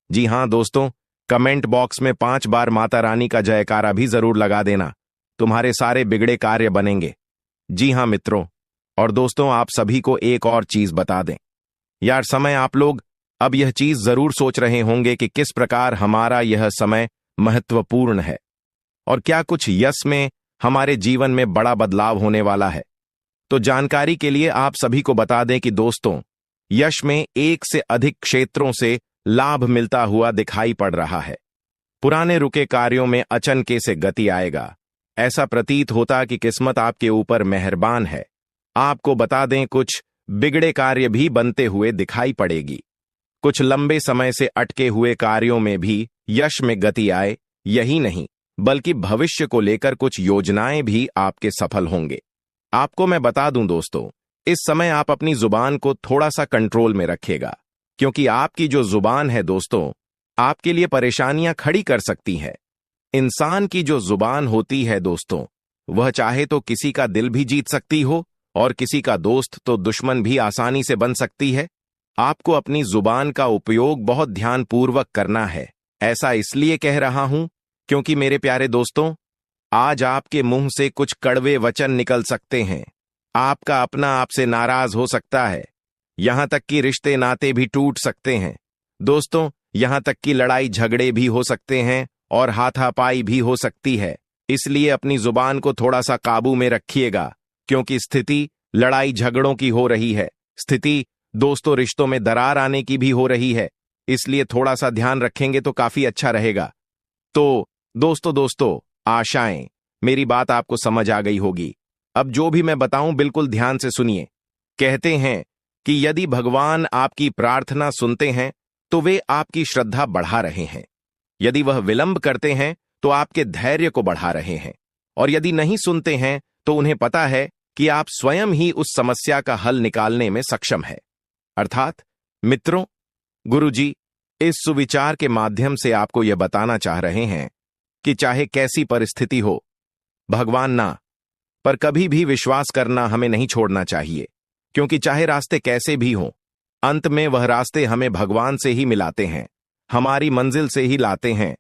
जी हां दोस्तों, कमेंट बॉक्स में 5 बार माता रानी का जयकारा भी जरूर लगा देना। तुम्हारे सारे बिगड़े कार्य बनेंगे। जी हां मित्रों और दोस्तों, आप सभी को एक और चीज बता दें। यार, समय आप लोग अब यह चीज जरूर सोच रहे होंगे कि किस प्रकार हमारा यह समय महत्वपूर्ण है, और क्या कुछ यश में हमारे जीवन में बड़ा बदलाव होने वाला है। तो जानकारी के लिए आप सभी को बता दें कि दोस्तों, यश में एक से अधिक क्षेत्रों से लाभ मिलता हुआ दिखाई पड़ रहा है। पुराने रुके कार्यों में अचनके से गति आएगा। ऐसा प्रतीत होता कि किस्मत आपके ऊपर मेहरबान है। आपको बता दें, कुछ बिगड़े कार्य भी बनते हुए दिखाई पड़ेगी। कुछ लंबे समय से अटके हुए कार्यों में भी यश में गति आए। यही नहीं, बल्कि भविष्य को लेकर कुछ योजनाएं भी आपके सफल होंगे। आपको मैं बता दूं दोस्तों, इस समय आप अपनी जुबान को थोड़ा सा कंट्रोल में रखिएगा, क्योंकि आपकी जो जुबान है दोस्तों, आपके लिए परेशानियां खड़ी कर सकती है। इंसान की जो जुबान होती है दोस्तों, वह चाहे तो किसी का दिल भी जीत सकती हो और किसी का दोस्त तो दुश्मन भी आसानी से बन सकती है। आपको अपनी जुबान का उपयोग बहुत ध्यानपूर्वक करना है। ऐसा इसलिए कह रहा हूं क्योंकि मेरे प्यारे दोस्तों, आज आपके मुंह से कुछ कड़वे वचन निकल सकते हैं। आपका अपना आपसे नाराज हो सकता है। यहां तक कि रिश्ते नाते भी टूट सकते हैं दोस्तों। यहां तक कि लड़ाई झगड़े भी हो सकते हैं और हाथापाई भी हो सकती है। इसलिए अपनी जुबान को थोड़ा सा काबू में रखिएगा, क्योंकि स्थिति लड़ाई झगड़ों की हो रही है। स्थिति दोस्तों रिश्तों में दरार आने की भी हो रही है। इसलिए थोड़ा सा ध्यान रखेंगे तो काफी अच्छा रहेगा। तो दोस्तों आशाएं मेरी बात आपको समझ आ गई होगी। अब जो भी मैं बताऊं बिल्कुल ध्यान से सुनिए। कहते हैं कि यदि भगवान आपकी प्रार्थना सुनते हैं तो वे आपकी श्रद्धा बढ़ा रहे हैं। यदि वह विलंब करते हैं तो आपके धैर्य को बढ़ा रहे हैं। और यदि नहीं सुनते हैं तो उन्हें पता है कि आप स्वयं ही उस समस्या का हल निकालने में सक्षम है। अर्थात मित्रों, गुरुजी इस सुविचार के माध्यम से आपको यह बताना चाह रहे हैं कि चाहे कैसी परिस्थिति हो, भगवान ना पर कभी भी विश्वास करना हमें नहीं छोड़ना चाहिए, क्योंकि चाहे रास्ते कैसे भी हों, अंत में वह रास्ते हमें भगवान से ही मिलाते हैं, हमारी मंजिल से ही लाते हैं।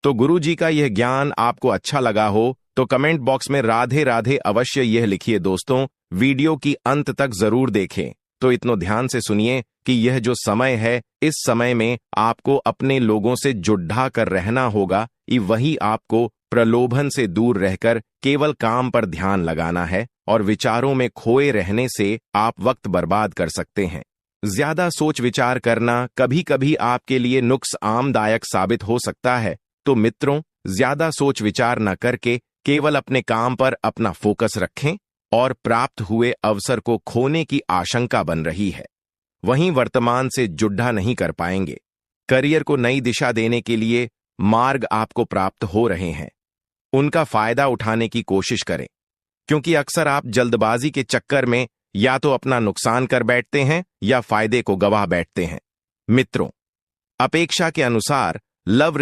तो गुरुजी का यह ज्ञान आपको अच्छा लगा हो तो कमेंट बॉक्स में राधे राधे अवश्य यह लिखिए दोस्तों। वीडियो की अंत तक जरूर देखें। तो इतना ध्यान से सुनिए कि यह जो समय है, इस समय में आपको अपने लोगों से जुड़ा कर रहना होगा। वही आपको प्रलोभन से दूर रहकर केवल काम पर ध्यान लगाना है, और विचारों में खोए रहने से आप वक्त बर्बाद कर सकते हैं। ज्यादा सोच विचार करना कभी कभी आपके लिए नुकसानदायक साबित हो सकता है। तो मित्रों, ज्यादा सोच विचार न करके केवल अपने काम पर अपना फोकस रखें, और प्राप्त हुए अवसर को खोने की आशंका बन रही है। वहीं वर्तमान से जुड़ा नहीं कर पाएंगे। करियर को नई दिशा देने के लिए मार्ग आपको प्राप्त हो रहे हैं, उनका फायदा उठाने की कोशिश करें, क्योंकि अक्सर आप जल्दबाजी के चक्कर में या तो अपना नुकसान कर बैठते हैं या फायदे को गवा बैठते हैं। मित्रों, अपेक्षा के अनुसार लव